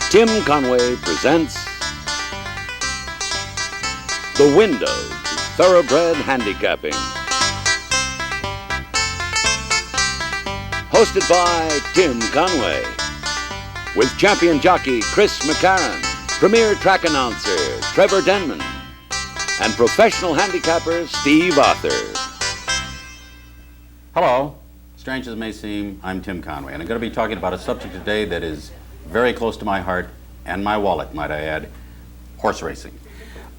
Tim Conway presents The Window to Thoroughbred Handicapping. Hosted by Tim Conway. With champion jockey Chris McCarran, premier track announcer Trevor Denman, and professional handicapper Steve Arthur. Hello. Strange as it may seem, I'm Tim Conway, and I'm going to be talking about a subject today that is very close to my heart and my wallet, might I add, horse racing.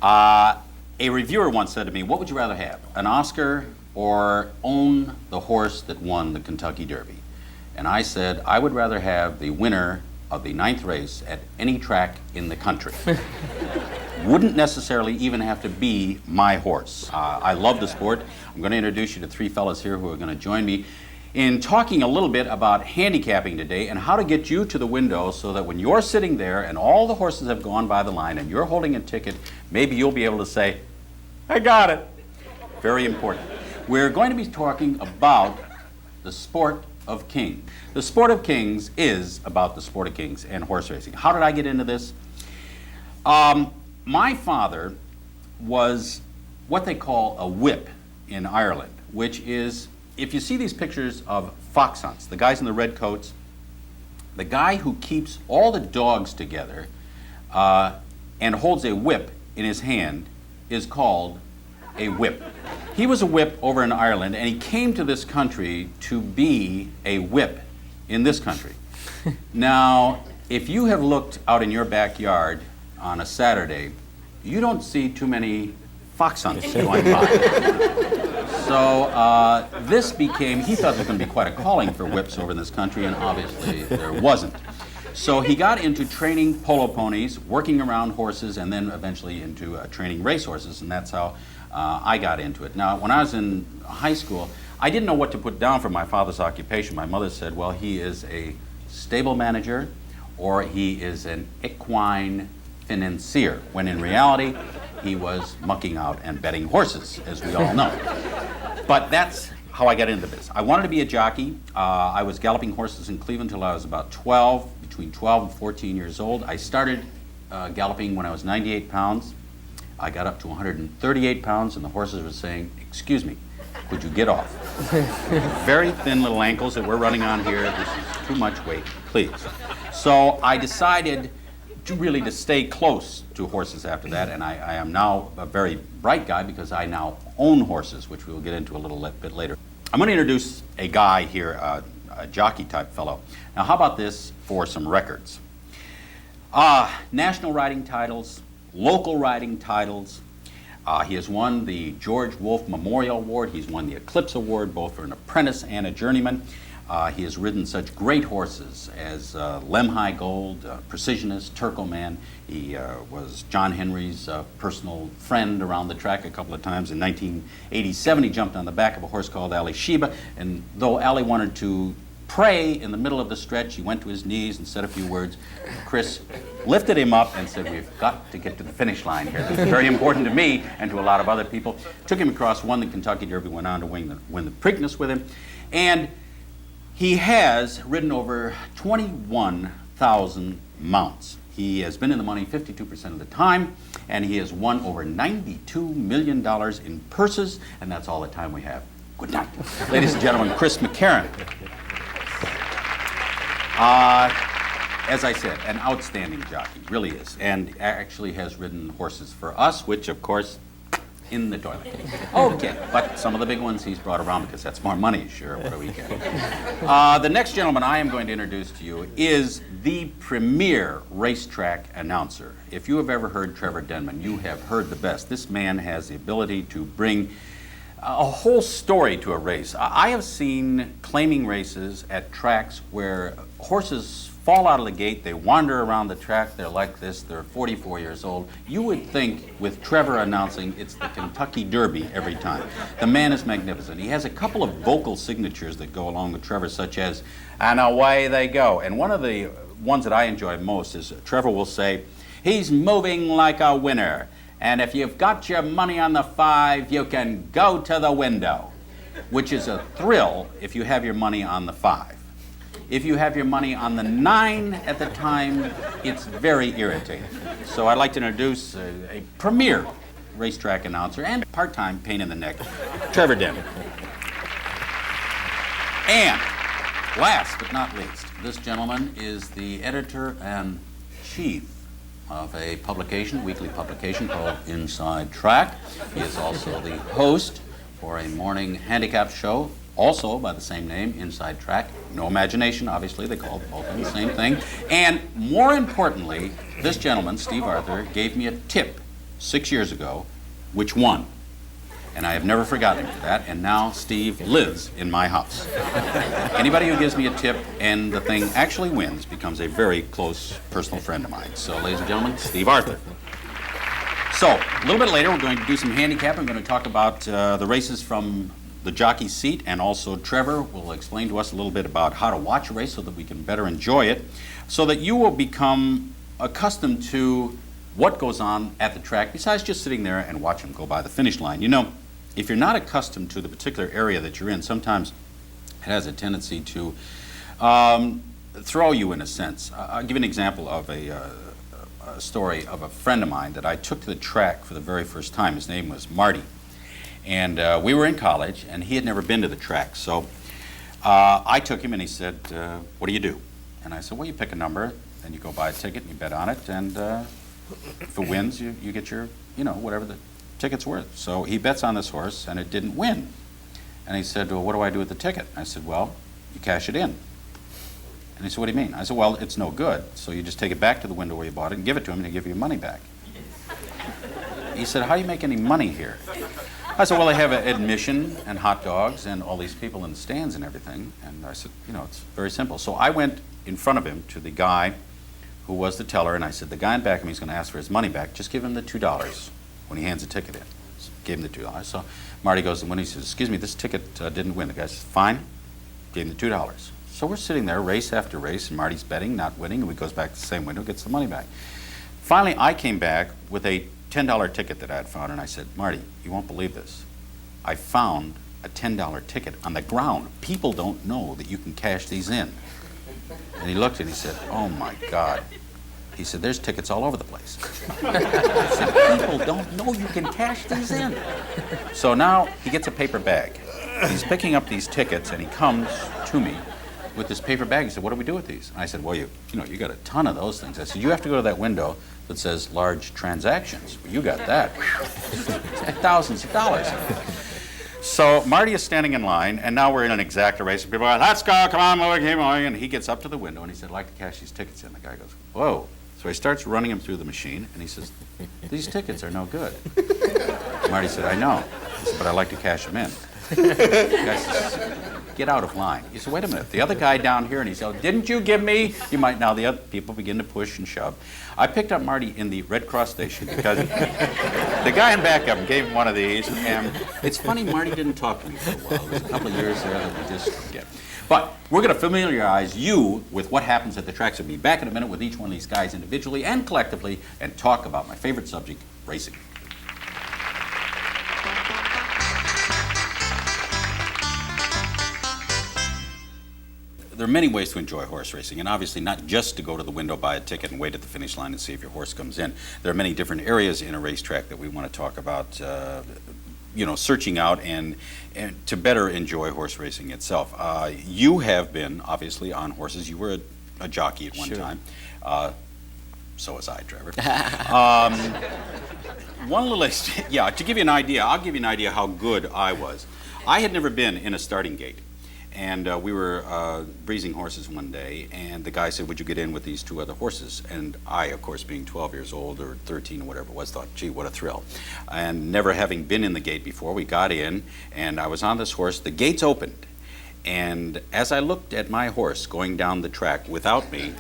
A reviewer once said to me, what would you rather have, an Oscar or own the horse that won the Kentucky Derby? And I said, I would rather have the winner of the 9th race at any track in the country. Wouldn't necessarily even have to be my horse. I love the sport. I'm going to introduce you to three fellas here who are going to join me in talking a little bit about handicapping today and how to get you to the window so that when you're sitting there and all the horses have gone by the line and you're holding a ticket, maybe you'll be able to say, I got it. Very important. We're going to be talking about the sport of kings. The sport of kings is about the sport of kings and horse racing. How did I get into this? My father was what they call a whip in Ireland, which is, if you see these pictures of fox hunts, the guys in the red coats, the guy who keeps all the dogs together and holds a whip in his hand is called a whip. He was a whip over in Ireland, and he came to this country to be a whip in this country. Now, if you have looked out in your backyard on a Saturday, you don't see too many fox hunts going by. So this became, he thought there was going to be quite a calling for whips over in this country, and obviously there wasn't. So he got into training polo ponies, working around horses, and then eventually into training racehorses, and that's how I got into it. Now, when I was in high school, I didn't know what to put down for my father's occupation. My mother said, well, he is a stable manager, or he is an equine financier, when in reality, he was mucking out and betting horses, as we all know. But that's how I got into this. I wanted to be a jockey. I was galloping horses in Cleveland until I was about 12, between 12 and 14 years old. I started galloping when I was 98 pounds. I got up to 138 pounds, and the horses were saying, excuse me, could you get off? Very thin little ankles that we're running on here. This is too much weight, please. So I decided to stay close to horses after that, and I am now a very bright guy because I now own horses, which we'll get into a little bit later. I'm going to introduce a guy here, a jockey type fellow. Now, how about this for some records? National riding titles, local riding titles. He has won the George Wolfe Memorial Award. He's won the Eclipse Award, both for an apprentice and a journeyman. He has ridden such great horses as Lemhi Gold, Precisionist, Turco Man. He was John Henry's personal friend around the track a couple of times. In 1987, he jumped on the back of a horse called Ali Sheba, and though Ali wanted to pray in the middle of the stretch, he went to his knees and said a few words. Chris lifted him up and said, we've got to get to the finish line here. This is very important to me and to a lot of other people. Took him across, won the Kentucky Derby, went on to win the Preakness with him. And he has ridden over 21,000 mounts. He has been in the money 52% of the time, and he has won over $92 million in purses, and that's all the time we have. Good night. Ladies and gentlemen, Chris McCarran. As I said, an outstanding jockey, really is, and actually has ridden horses for us, which, of course, in the toilet. Okay, but some of the big ones he's brought around because that's more money, sure, what do we get? The next gentleman I am going to introduce to you is the premier racetrack announcer. If you have ever heard Trevor Denman, you have heard the best. This man has the ability to bring a whole story to a race. I have seen claiming races at tracks where horses fall out of the gate, they wander around the track, they're like this, they're 44 years old. You would think with Trevor announcing it's the Kentucky Derby every time. The man is magnificent. He has a couple of vocal signatures that go along with Trevor, such as, and away they go. And one of the ones that I enjoy most is Trevor will say, he's moving like a winner. And if you've got your money on the 5, you can go to the window, which is a thrill if you have your money on the 5. If you have your money on the 9 at the time, it's very irritating. So I'd like to introduce a premier racetrack announcer and part-time pain in the neck, Trevor Denman. And last but not least, this gentleman is the editor-in-chief of a publication, weekly publication called Inside Track. He is also the host for a morning handicap show, also by the same name, Inside Track. No imagination, obviously, they call both of them the same thing. And more importantly, this gentleman, Steve Arthur, gave me a tip 6 years ago, which won. And I have never forgotten him for that, and now Steve lives in my house. Anybody who gives me a tip and the thing actually wins becomes a very close personal friend of mine. So, ladies and gentlemen, Steve Arthur. So, a little bit later, we're going to do some handicapping. We're going to talk about the races from the jockey's seat, and also Trevor will explain to us a little bit about how to watch a race so that we can better enjoy it, so that you will become accustomed to what goes on at the track besides just sitting there and watch them go by the finish line. You know, if you're not accustomed to the particular area that you're in, sometimes it has a tendency to throw you in a sense. I'll give you an example of a story of a friend of mine that I took to the track for the very first time. His name was Marty. And we were in college, and he had never been to the track. So I took him, and he said, what do you do? And I said, well, you pick a number, and you go buy a ticket, and you bet on it, and if it wins, you get your, whatever the ticket's worth. So he bets on this horse, and it didn't win. And he said, well, what do I do with the ticket? I said, well, you cash it in. And he said, what do you mean? I said, well, it's no good. So you just take it back to the window where you bought it and give it to him, and he'll give you your money back. He said, how do you make any money here? I said, well, they have admission and hot dogs and all these people in the stands and everything. And I said, it's very simple. So I went in front of him to the guy who was the teller, and I said, the guy in back of me is going to ask for his money back. Just give him the $2 when he hands the ticket in. So gave him the $2. So Marty goes, and when he says, excuse me, this ticket didn't win. The guy says, fine. Gave him the $2. So we're sitting there, race after race, and Marty's betting, not winning, and he goes back to the same window, gets the money back. Finally, I came back with a $10 ticket that I had found, and I said, Marty, you won't believe this. I found a $10 ticket on the ground. People don't know that you can cash these in. And he looked and he said, oh my God. He said, there's tickets all over the place. I said, people don't know you can cash these in. So now he gets a paper bag. He's picking up these tickets, and he comes to me with this paper bag. He said, what do we do with these? And I said, well, you got a ton of those things. I said, you have to go to that window that says large transactions. Well, you got that. Thousands of dollars. So Marty is standing in line, and now we're in an exacta race. And people are like, let's go, come on, keep going. And he gets up to the window, and he said, I'd like to cash these tickets in. The guy goes, whoa. So he starts running him through the machine, and he says, these tickets are no good. Marty said, I know. He said, but I'd like to cash them in. The guy says, get out of line. He said, wait a minute, the other guy down here, and he said, didn't you give me? You might now. The other people begin to push and shove. I picked up Marty in the Red Cross station because the guy in back of him gave him one of these, and it's funny, Marty didn't talk to me for a while. There was a couple of years there that we just forget. But we're going to familiarize you with what happens at the tracks. We'll be back in a minute with each one of these guys individually and collectively and talk about my favorite subject, racing. There are many ways to enjoy horse racing, and obviously not just to go to the window, buy a ticket, and wait at the finish line and see if your horse comes in. There are many different areas in a racetrack that we want to talk about, searching out and to better enjoy horse racing itself. You have been, obviously, on horses. You were a jockey at one time. So was I, Trevor. To give you an idea, I'll give you an idea how good I was. I had never been in a starting gate. And we were breezing horses one day, and the guy said, would you get in with these two other horses? And I, of course, being 12 years old or 13 or whatever it was, thought, gee, what a thrill. And never having been in the gate before, we got in, and I was on this horse. The gates opened, and as I looked at my horse going down the track without me,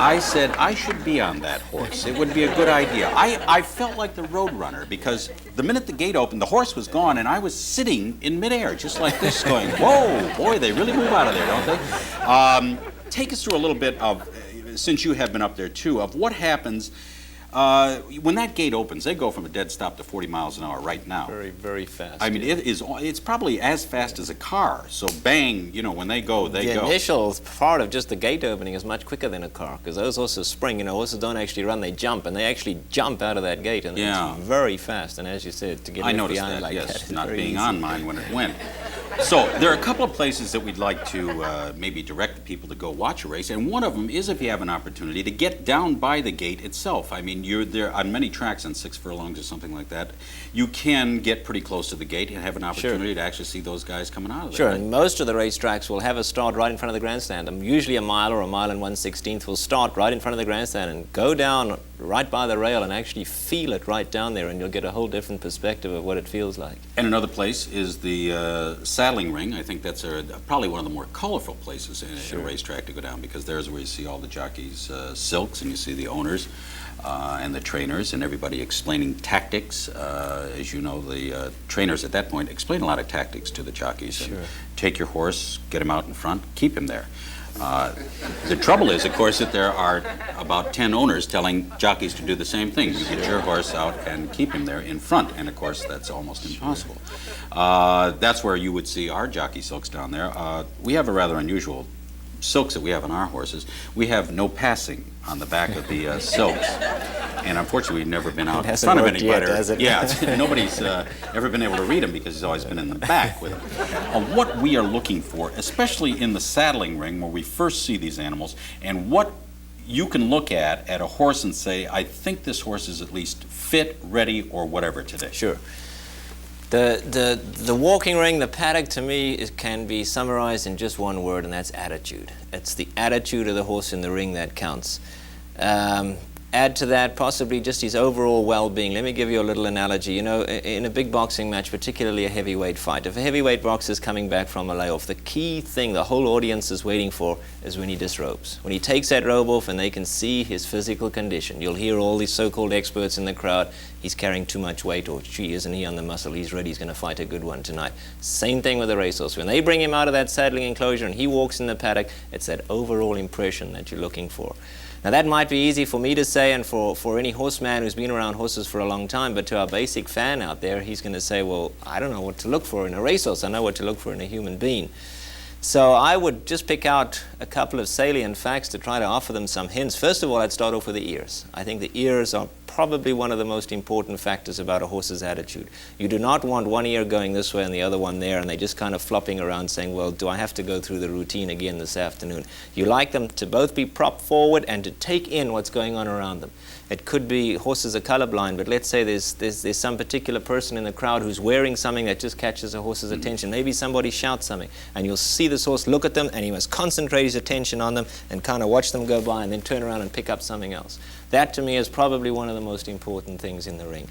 I said, I should be on that horse. It would be a good idea. I felt like the road runner, because the minute the gate opened, the horse was gone, and I was sitting in midair, just like this, going, whoa, boy, they really move out of there, don't they? Take us through a little bit of, since you have been up there too, of what happens When that gate opens, they go from a dead stop to 40 miles an hour right now. Very, very fast. I mean, it's probably as fast as a car. So bang, you know, when they go, they go. The initial part of just the gate opening is much quicker than a car, because those horses spring. You know, horses don't actually run, they jump, and they actually jump out of that gate, and it's very fast. And as you said, to get left behind like that is not very being easy. on mine when it went. So there are a couple of places that we'd like to maybe direct the people to go watch a race, and one of them is if you have an opportunity to get down by the gate itself. I mean, you're there on many tracks on 6 furlongs or something like that. You can get pretty close to the gate and have an opportunity to actually see those guys coming out of there. Sure, and most of the racetracks will have a start right in front of the grandstand. Usually a mile or a mile and 1/16 will start right in front of the grandstand and go down right by the rail and actually feel it right down there, and you'll get a whole different perspective of what it feels like. And another place is the saddling ring. I think that's probably one of the more colorful places in a racetrack to go down, because there's where you see all the jockeys' silks, and you see the owners and the trainers and everybody explaining tactics. As you know, the trainers at that point explain a lot of tactics to the jockeys. And take your horse, get him out in front, keep him there. The trouble is, of course, that there are about 10 owners telling jockeys to do the same thing. You get your horse out and keep him there in front, and of course that's almost impossible. That's where you would see our jockey silks down there. We have a rather unusual silks that we have on our horses. We have no passing on the back of the silks, and unfortunately we've never been out in front of anybody. Yeah, nobody's ever been able to read them because he's always been in the back with them. What we are looking for, especially in the saddling ring where we first see these animals, and what you can look at a horse and say, I think this horse is at least fit, ready, or whatever today. Sure. The walking ring, the paddock, to me, it can be summarized in just one word, and that's attitude. It's the attitude of the horse in the ring that counts. Add to that possibly just his overall well-being. Let me give you a little analogy. You know, in a big boxing match, particularly a heavyweight fight, if a heavyweight boxer is coming back from a layoff, the key thing the whole audience is waiting for is when he disrobes. When he takes that robe off and they can see his physical condition. You'll hear all these so-called experts in the crowd, he's carrying too much weight, or gee, isn't he on the muscle? He's ready, he's going to fight a good one tonight. Same thing with the racehorse. When they bring him out of that saddling enclosure and he walks in the paddock, it's that overall impression that you're looking for. Now that might be easy for me to say and for any horseman who's been around horses for a long time, but to our basic fan out there, he's going to say, well, I don't know what to look for in a racehorse. I know what to look for in a human being. So I would just pick out a couple of salient facts to try to offer them some hints. First of all, I'd start off with the ears. I think the ears are probably one of the most important factors about a horse's attitude. You do not want one ear going this way and the other one there, and they're just kind of flopping around saying, well, do I have to go through the routine again this afternoon? You like them to both be propped forward and to take in what's going on around them. It could be horses are colorblind, but let's say there's some particular person in the crowd who's wearing something that just catches a horse's attention. Maybe somebody shouts something, and you'll see this horse look at them, and he must concentrate his attention on them and kind of watch them go by and then turn around and pick up something else. That, to me, is probably one of the most important things in the ring.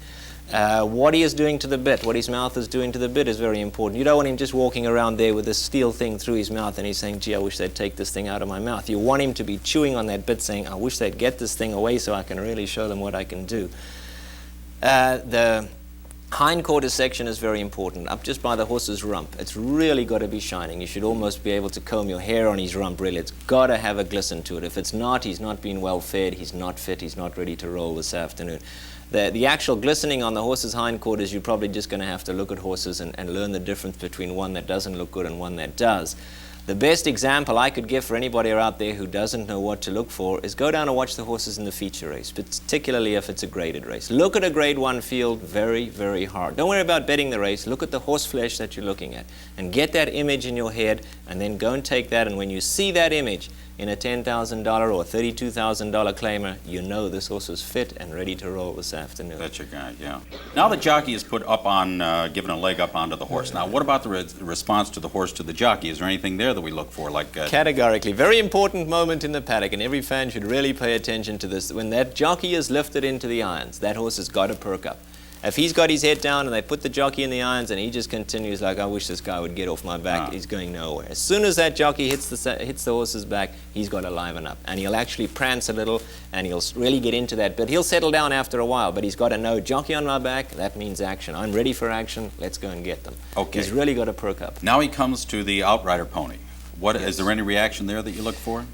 What he is doing to the bit, what his mouth is doing to the bit is very important. You don't want him just walking around there with this steel thing through his mouth and he's saying, gee, I wish they'd take this thing out of my mouth. You want him to be chewing on that bit saying, I wish they'd get this thing away so I can really show them what I can do. The hindquarter section is very important, up just by the horse's rump. It's really got to be shining. You should almost be able to comb your hair on his rump, really. It's got to have a glisten to it. If it's not, he's not been well fed, he's not fit, he's not ready to roll this afternoon. The actual glistening on the horse's hindquarters, you're probably just going to have to look at horses and learn the difference between one that doesn't look good and one that does. The best example I could give for anybody out there who doesn't know what to look for is go down and watch the horses in the feature race, particularly if it's a graded race. Look at a grade 1 field very, very hard. Don't worry about betting the race. Look at the horse flesh that you're looking at and get that image in your head, and then go and take that, and when you see that image in a $10,000 or $32,000 claimer, you know this horse is fit and ready to roll this afternoon. That's your guy, yeah. Now the jockey is put up on, given a leg up onto the horse. Now what about the response to the horse to the jockey? Is there anything there that we look for? Like Categorically. Very important moment in the paddock, and every fan should really pay attention to this. When that jockey is lifted into the irons, that horse has got to perk up. If he's got his head down and they put the jockey in the irons and he just continues like, I wish this guy would get off my back, he's going nowhere. As soon as that jockey hits the horse's back, he's got to liven up. And he'll actually prance a little and he'll really get into that. But he'll settle down after a while. But he's got to know, jockey on my back, that means action. I'm ready for action. Let's go and get them. Okay. He's really got to perk up. Now he comes to the outrider pony. Is there any reaction there that you look for?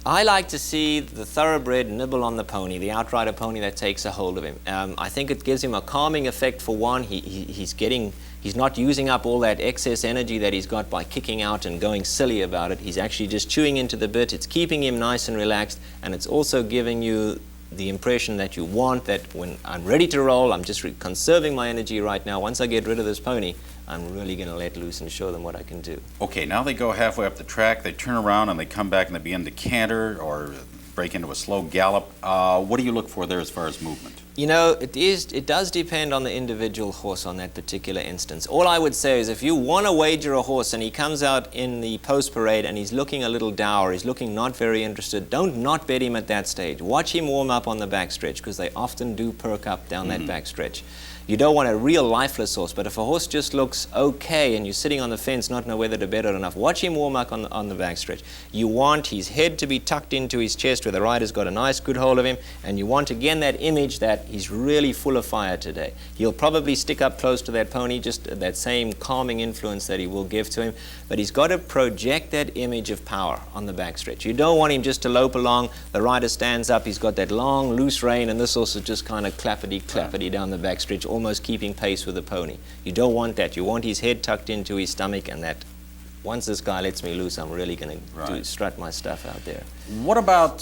I like to see the thoroughbred nibble on the pony, the outrider pony that takes a hold of him. I think it gives him a calming effect for one. He's not using up all that excess energy that he's got by kicking out and going silly about it. He's actually just chewing into the bit. It's keeping him nice and relaxed, and it's also giving you the impression that you want, that when I'm ready to roll, I'm just conserving my energy right now. Once I get rid of this pony, I'm really going to let loose and show them what I can do. Okay, now they go halfway up the track, they turn around and they come back and they begin to canter or break into a slow gallop. What do you look for there as far as movement? You know, it does depend on the individual horse on that particular instance. All I would say is if you want to wager a horse and he comes out in the post parade and he's looking a little dour, he's looking not very interested, don't not bet him at that stage. Watch him warm up on the backstretch, because they often do perk up down that backstretch. You don't want a real lifeless horse, but if a horse just looks okay and you're sitting on the fence not know whether to bet it or not, watch him warm up on the backstretch. You want his head to be tucked into his chest where the rider's got a nice good hold of him, and you want again that image that he's really full of fire today. He'll probably stick up close to that pony, just that same calming influence that he will give to him, but he's got to project that image of power on the backstretch. You don't want him just to lope along, the rider stands up, he's got that long loose rein, and this horse is just kind of clappity down the backstretch, almost keeping pace with the pony. You don't want that. You want his head tucked into his stomach, and that once this guy lets me loose, I'm really going to strut my stuff out there. What about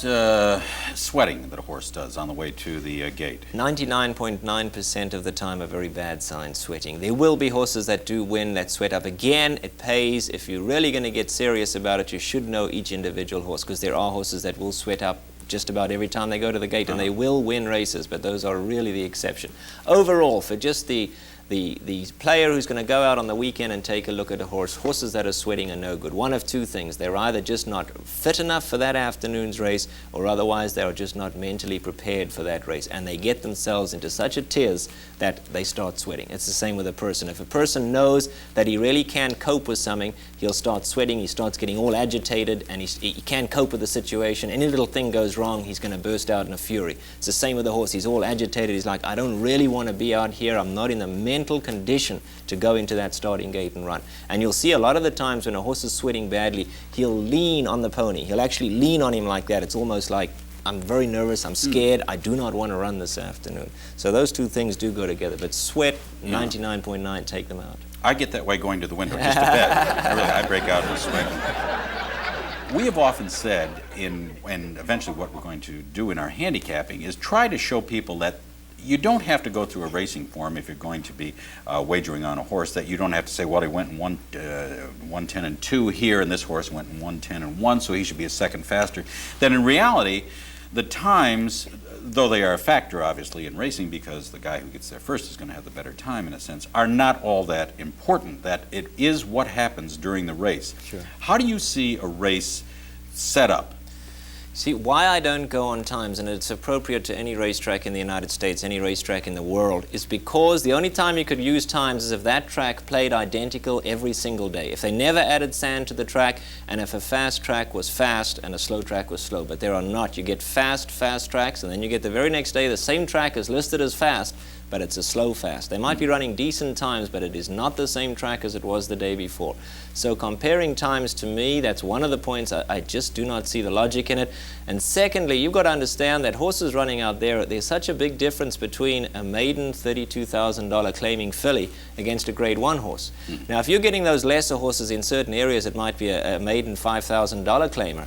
sweating that a horse does on the way to the gate? 99.9% of the time a very bad sign, sweating. There will be horses that do win that sweat up. Again, it pays. If you're really going to get serious about it, you should know each individual horse, because there are horses that will sweat up just about every time they go to the gate, and they will win races, but those are really the exception. Overall, for just the player who's going to go out on the weekend and take a look at a horse, horses that are sweating are no good. One of two things: they're either just not fit enough for that afternoon's race, or otherwise they are just not mentally prepared for that race, and they get themselves into such a tears that they start sweating. It's the same with a person. If a person knows that he really can cope with something, he'll start sweating, he starts getting all agitated, and he can't cope with the situation. Any little thing goes wrong, he's going to burst out in a fury. It's the same with the horse. He's all agitated. He's like, I don't really want to be out here. I'm not in the mental condition to go into that starting gate and run. And you'll see a lot of the times when a horse is sweating badly, he'll lean on the pony. He'll actually lean on him like that. It's almost like, I'm very nervous, I'm scared, I do not want to run this afternoon. So those two things do go together. But sweat, 99.9, take them out. I get that way going to the window just to bed. I break out in sweat. We have often said, and eventually what we're going to do in our handicapping, is try to show people that you don't have to go through a racing form if you're going to be wagering on a horse, that you don't have to say, well, he went in 1:10 and 2 here, and this horse went in 1:10 and 1, so he should be a second faster. That in reality, the times, though they are a factor, obviously, in racing, because the guy who gets there first is going to have the better time, in a sense, are not all that important, that it is what happens during the race. Sure. How do you see a race set up? See, why I don't go on times, and it's appropriate to any racetrack in the United States, any racetrack in the world, is because the only time you could use times is if that track played identical every single day. If they never added sand to the track, and if a fast track was fast and a slow track was slow. But there are not. You get fast tracks, and then you get the very next day the same track is listed as fast, but it's a slow fast. They might be running decent times, but it is not the same track as it was the day before. So comparing times, to me, that's one of the points I just do not see the logic in it. And secondly, you've got to understand that horses running out there, there's such a big difference between a maiden $32,000 claiming filly against a grade 1 horse. Now, if you're getting those lesser horses in certain areas, it might be a maiden $5,000 claimer.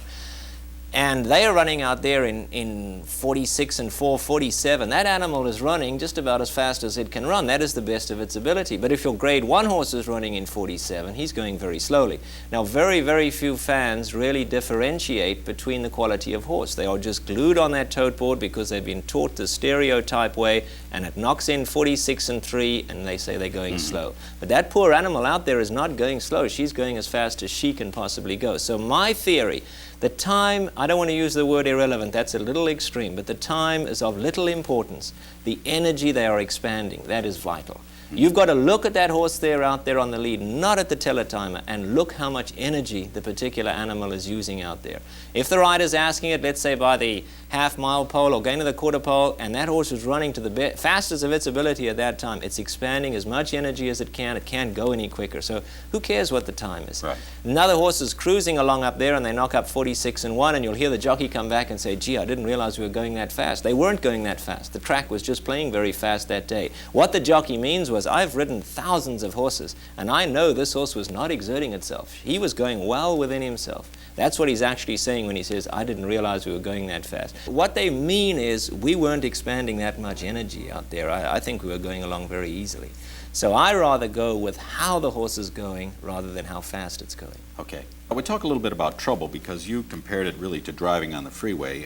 And they are running out there in 46 and 447. That animal is running just about as fast as it can run. That is the best of its ability. But if your grade 1 horse is running in 47, he's going very slowly. Now, very, very few fans really differentiate between the quality of horse. They are just glued on that tote board because they've been taught the stereotype way, and it knocks in 46 and 3, and they say they're going slow. But that poor animal out there is not going slow. She's going as fast as she can possibly go. So my theory, the time, I don't want to use the word irrelevant, that's a little extreme, but the time is of little importance. The energy they are expanding, that is vital. You've got to look at that horse there out there on the lead, not at the teletimer, and look how much energy the particular animal is using out there. If the rider's asking it, let's say by the half-mile pole or going to the quarter pole, and that horse is running to the fastest of its ability at that time, it's expanding as much energy as it can't go any quicker. So who cares what the time is? Right. Another horse is cruising along up there and they knock up 46 possibly 6-1, and you'll hear the jockey come back and say, gee, I didn't realize we were going that fast. They weren't going that fast. The track was just playing very fast that day. What the jockey means was, I've ridden thousands of horses, and I know this horse was not exerting itself. He was going well within himself. That's what he's actually saying when he says, I didn't realize we were going that fast. What they mean is, we weren't expanding that much energy out there. I think we were going along very easily. So I rather go with how the horse is going rather than how fast it's going. Okay. We talk a little bit about trouble because you compared it really to driving on the freeway.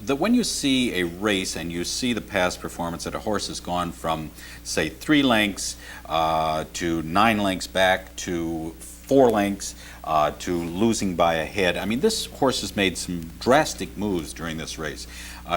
When you see a race and you see the past performance that a horse has gone from, say, 3 lengths to 9 lengths back to 4 lengths to losing by a head. I mean, this horse has made some drastic moves during this race.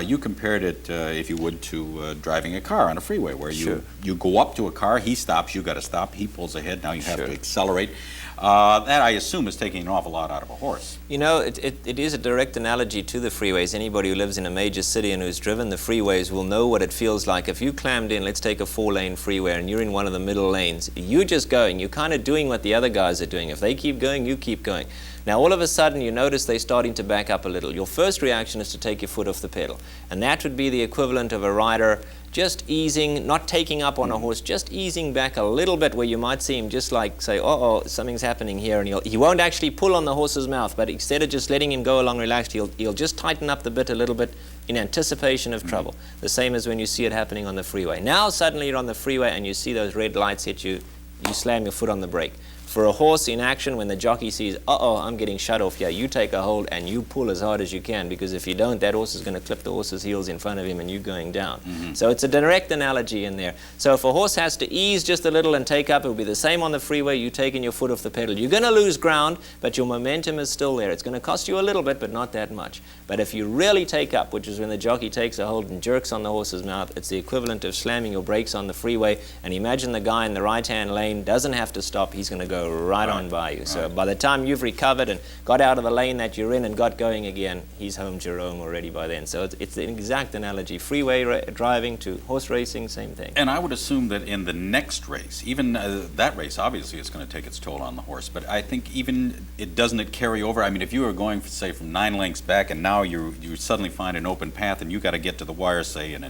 You compared it, if you would, to driving a car on a freeway where you go up to a car, he stops, you got to stop, he pulls ahead, now you have to accelerate. That, I assume, is taking an awful lot out of a horse. You know, it is a direct analogy to the freeways. Anybody who lives in a major city and who's driven the freeways will know what it feels like. If you clammed in, let's take a 4-lane freeway, and you're in one of the middle lanes, you're just going. You're kind of doing what the other guys are doing. If they keep going, you keep going. Now, all of a sudden, you notice they're starting to back up a little. Your first reaction is to take your foot off the pedal. And that would be the equivalent of a rider just easing, not taking up on a horse, just easing back a little bit where you might see him just like say, uh-oh, something's happening here. And he won't actually pull on the horse's mouth, but instead of just letting him go along relaxed, he'll just tighten up the bit a little bit in anticipation of trouble. The same as when you see it happening on the freeway. Now, suddenly you're on the freeway and you see those red lights hit you, you slam your foot on the brake. For a horse in action, when the jockey sees, uh-oh, I'm getting shut off here, you take a hold and you pull as hard as you can, because if you don't, that horse is going to clip the horse's heels in front of him and you're going down. So it's a direct analogy in there. So if a horse has to ease just a little and take up, it will be the same on the freeway. You taking your foot off the pedal. You're going to lose ground, but your momentum is still there. It's going to cost you a little bit, but not that much. But if you really take up, which is when the jockey takes a hold and jerks on the horse's mouth, it's the equivalent of slamming your brakes on the freeway. And imagine the guy in the right-hand lane doesn't have to stop. He's going to go right on by you. So by the time you've recovered and got out of the lane that you're in and got going again, he's home Jerome already by then. So it's an exact analogy. Freeway driving to horse racing, same thing. And I would assume that in the next race, even that race, obviously it's going to take its toll on the horse, but I think even doesn't it carry over? I mean, if you were going, say, from 9 lengths back and now you suddenly find an open path and you got to get to the wire, say, in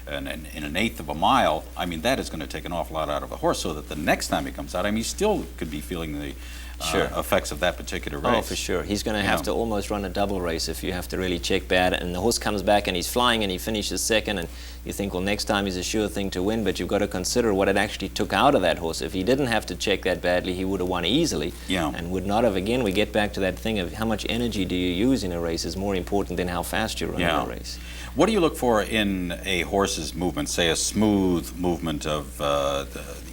an eighth of a mile, I mean, that is going to take an awful lot out of the horse, so that the next time he comes out, I mean, he still could be feeling the effects of that particular race. Oh, for sure. He's going to have to almost run a double race if you have to really check bad. And the horse comes back and he's flying and he finishes second, and you think, well, next time he's a sure thing to win, but you've got to consider what it actually took out of that horse. If he didn't have to check that badly, he would have won easily and would not have. Again, we get back to that thing of how much energy do you use in a race is more important than how fast you run in a race. What do you look for in a horse's movement, say a smooth movement of,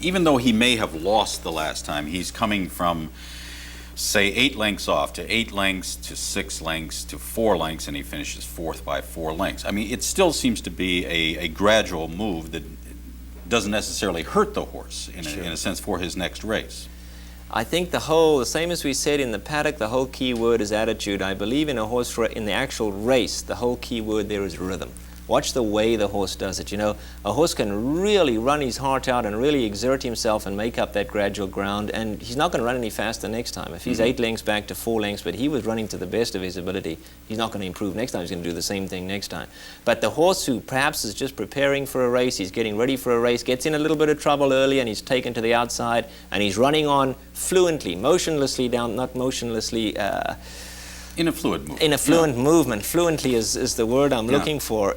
even though he may have lost the last time, he's coming from, say, 8 lengths off to 8 lengths to 6 lengths to 4 lengths, and he finishes 4th by 4 lengths. I mean, it still seems to be a gradual move that doesn't necessarily hurt the horse in a sense for his next race. I think the same as we said in the paddock, the whole key word is attitude. I believe in a horse in the actual race, the whole key word there is rhythm. Watch the way the horse does it. You know, a horse can really run his heart out and really exert himself and make up that gradual ground, and he's not going to run any faster next time. If he's 8 lengths back to 4 lengths, but he was running to the best of his ability, he's not going to improve next time. He's going to do the same thing next time. But the horse who perhaps is just preparing for a race, he's getting ready for a race, gets in a little bit of trouble early, and he's taken to the outside, and he's running on fluently, motionlessly down, not motionlessly, in a fluid movement. In a fluent movement. Fluently is the word I'm looking for.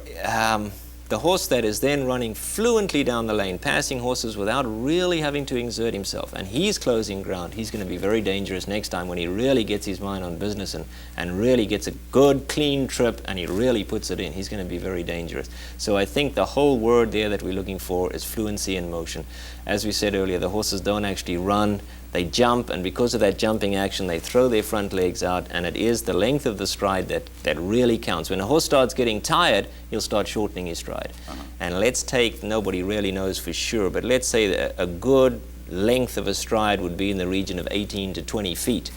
The horse that is then running fluently down the lane, passing horses without really having to exert himself, and he's closing ground, he's going to be very dangerous next time when he really gets his mind on business and really gets a good, clean trip and he really puts it in. He's going to be very dangerous. So I think the whole word there that we're looking for is fluency in motion. As we said earlier, the horses don't actually run. They jump, and because of that jumping action, they throw their front legs out, and it is the length of the stride that really counts. When a horse starts getting tired, he'll start shortening his stride. And let's take, nobody really knows for sure, but let's say that a good length of a stride would be in the region of 18 to 20 feet.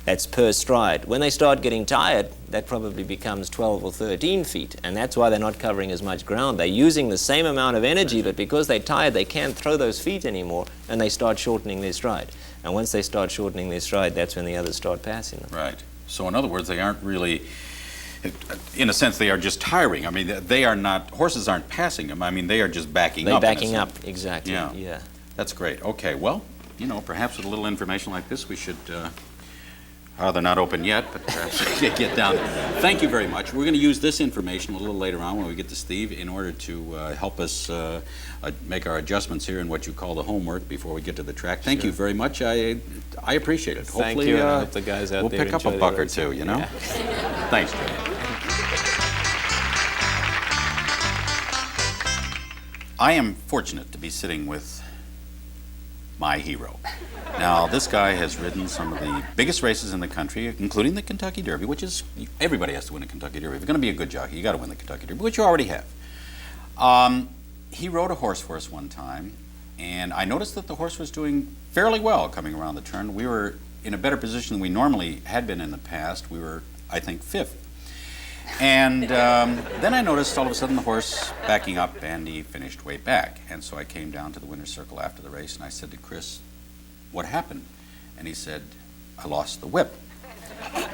That's per stride. When they start getting tired, that probably becomes 12 or 13 feet, and that's why they're not covering as much ground. They're using the same amount of energy, but because they're tired, they can't throw those feet anymore, and they start shortening their stride. And once they start shortening their stride, that's when the others start passing them. Right. So in other words, they aren't really, in a sense, they are just tiring. I mean, they are not, horses aren't passing them. I mean, they are just backing up. They're backing up, exactly. Yeah. That's great. Okay, well, you know, perhaps with a little information like this, we should, they're not open yet, but perhaps we can get down there. Thank you very much. We're going to use this information a little later on when we get to Steve in order to help us make our adjustments here in what you call the homework before we get to the track. Thank you very much. I appreciate it. Thank Hopefully, you. I hope the guys out we'll there pick up a enjoy buck the or race. two, you know? Yeah. Thanks, Jay. I am fortunate to be sitting with my hero. Now, this guy has ridden some of the biggest races in the country, including the Kentucky Derby, which is, everybody has to win a Kentucky Derby. If you're going to be a good jockey, you got to win the Kentucky Derby, which you already have. He rode a horse for us one time, and I noticed that the horse was doing fairly well coming around the turn. We were in a better position than we normally had been in the past. We were, I think, fifth. And then I noticed all of a sudden the horse backing up, and he finished way back. And so I came down to the winner's circle after the race, and I said to Chris, "What happened?" And he said, "I lost the whip."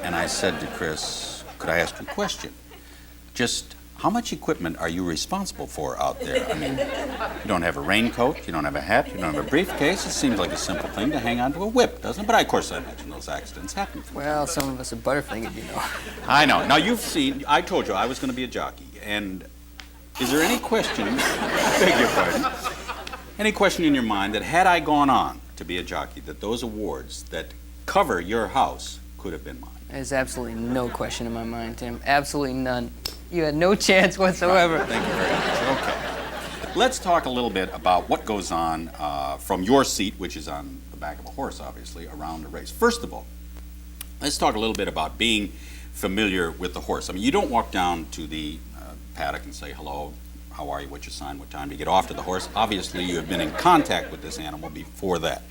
And I said to Chris, "Could I ask you a question? Just how much equipment are you responsible for out there? I mean, you don't have a raincoat, you don't have a hat, you don't have a briefcase. It seems like a simple thing to hang onto a whip, doesn't it?" But of course, I imagine those accidents happen. Well, some of us are butterfingered, you know. I know. Now, you've seen, I told you I was going to be a jockey. And is there any question, I beg your pardon, any question in your mind that had I gone on to be a jockey, that those awards that cover your house could have been mine? There's absolutely no question in my mind, Tim. Absolutely none. You had no chance whatsoever. Right. Thank you very much. Okay. Let's talk a little bit about what goes on from your seat, which is on the back of a horse, obviously, around the race. First of all, let's talk a little bit about being familiar with the horse. I mean, you don't walk down to the paddock and say, "Hello, how are you, what's your sign, what time do you get off to the horse?" Obviously, you have been in contact with this animal before that,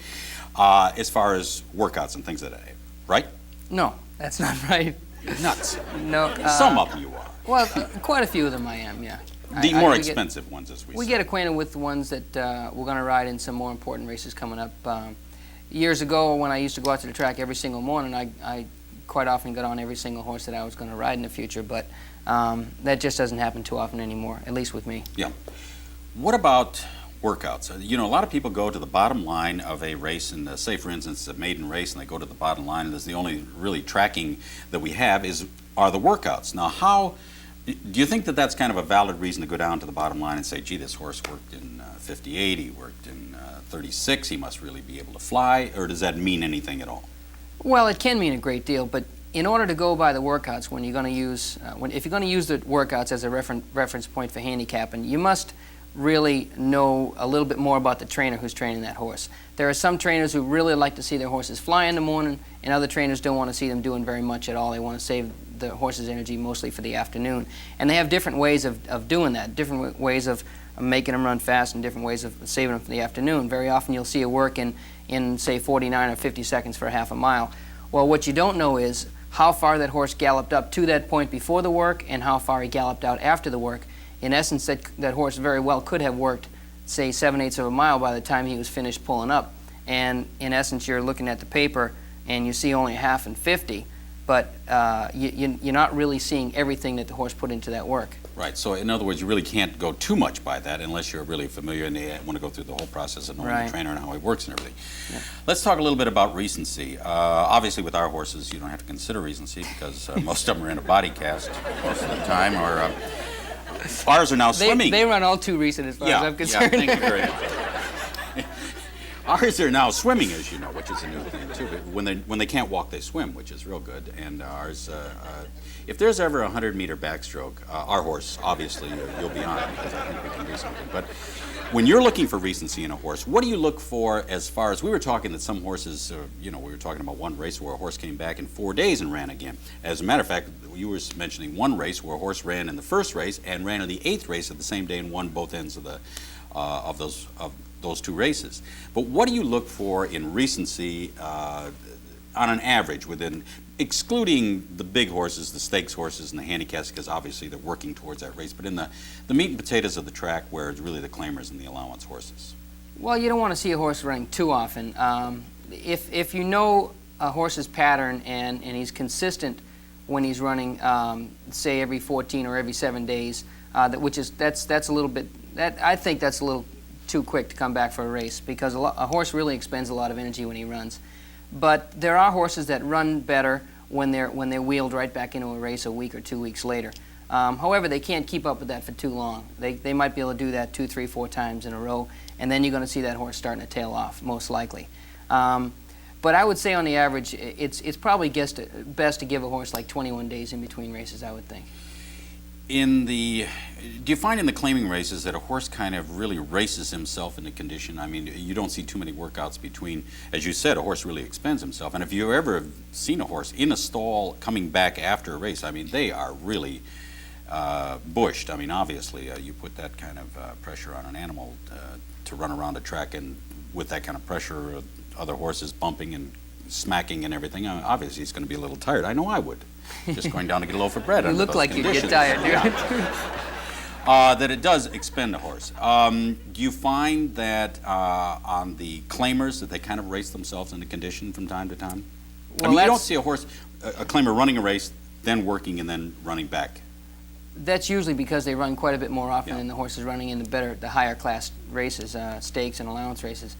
as far as workouts and things like that, right? No, that's not right. You're nuts. No. Some of you are. Well, quite a few of them I am, yeah. The more we expensive ones, as we We say. get acquainted with the ones that we're going to ride in some more important races coming up. Years ago, when I used to go out to the track every single morning, I quite often got on every single horse that I was going to ride in the future, but that just doesn't happen too often anymore, at least with me. Yeah. What about workouts? You know, a lot of people go to the bottom line of a race, and say, for instance, a maiden race, and they go to the bottom line, and there's the only really tracking that we have are the workouts. Now, how do you think that that's kind of a valid reason to go down to the bottom line and say, "Gee, this horse worked in 58, he worked in 36, he must really be able to fly," or does that mean anything at all? Well, it can mean a great deal, but in order to go by the workouts, when you're going to use, if you're going to use the workouts as a reference point for handicapping, you must really know a little bit more about the trainer who's training that horse. There are some trainers who really like to see their horses fly in the morning, and other trainers don't want to see them doing very much at all. They want to save the horse's energy mostly for the afternoon. And they have different ways of doing that, different ways of making them run fast and different ways of saving them for the afternoon. Very often you'll see a work in say 49 or 50 seconds for a half a mile. Well, what you don't know is how far that horse galloped up to that point before the work and how far he galloped out after the work. In essence, that horse very well could have worked, say, 7/8 of a mile by the time he was finished pulling up. And in essence, you're looking at the paper and you see only a half and 50, but you're not really seeing everything that the horse put into that work. Right. So, in other words, you really can't go too much by that unless you're really familiar and you want to go through the whole process of knowing the trainer and how he works and everything. Yeah. Let's talk a little bit about recency. Obviously, with our horses, you don't have to consider recency because most of them are in a body cast most of the time, or ours are now swimming. They run all too recent as far as I'm concerned. Yeah, thank you very much. Ours are now swimming, as you know, which is a new thing too. When they can't walk, they swim, which is real good. And ours, if there's ever a 100-meter backstroke, our horse, obviously, you'll be on it because I think we can do something. But when you're looking for recency in a horse, what do you look for as far as, we were talking that some horses, we were talking about one race where a horse came back in 4 days and ran again. As a matter of fact, you were mentioning one race where a horse ran in the first race and ran in the 8th race at the same day and won both ends of those two races. But what do you look for in recency on an average, excluding the big horses, the stakes horses, and the handicaps, because obviously they're working towards that race, but in the meat and potatoes of the track where it's really the claimers and the allowance horses? Well, you don't want to see a horse running too often. If you know a horse's pattern and he's consistent when he's running, say every 14 or every 7 days, that's a little bit, I think that's a little too quick to come back for a race, because a horse really expends a lot of energy when he runs. But there are horses that run better when they're wheeled right back into a race a week or 2 weeks later. However, they can't keep up with that for too long. They might be able to do that 2, 3, 4 times in a row, and then you're going to see that horse starting to tail off, most likely. But I would say on the average, it's probably best to give a horse like 21 days in between races, I would think. Do you find in the claiming races that a horse kind of really races himself into condition? I mean, you don't see too many workouts between, as you said, a horse really expends himself. And if you ever have seen a horse in a stall coming back after a race, I mean, they are really bushed. I mean, obviously, you put that kind of pressure on an animal to run around a track, and with that kind of pressure, other horses bumping and smacking and everything, obviously he's going to be a little tired. I know I would. Just going down to get a loaf of bread. You look like you get tired. That it does expend a horse. Do you find that on the claimers that they kind of race themselves into condition from time to time? Well, I mean, you don't see a horse, a claimer running a race, then working and then running back. That's usually because they run quite a bit more often Yeah. than the horses running in the higher class races, stakes and allowance races.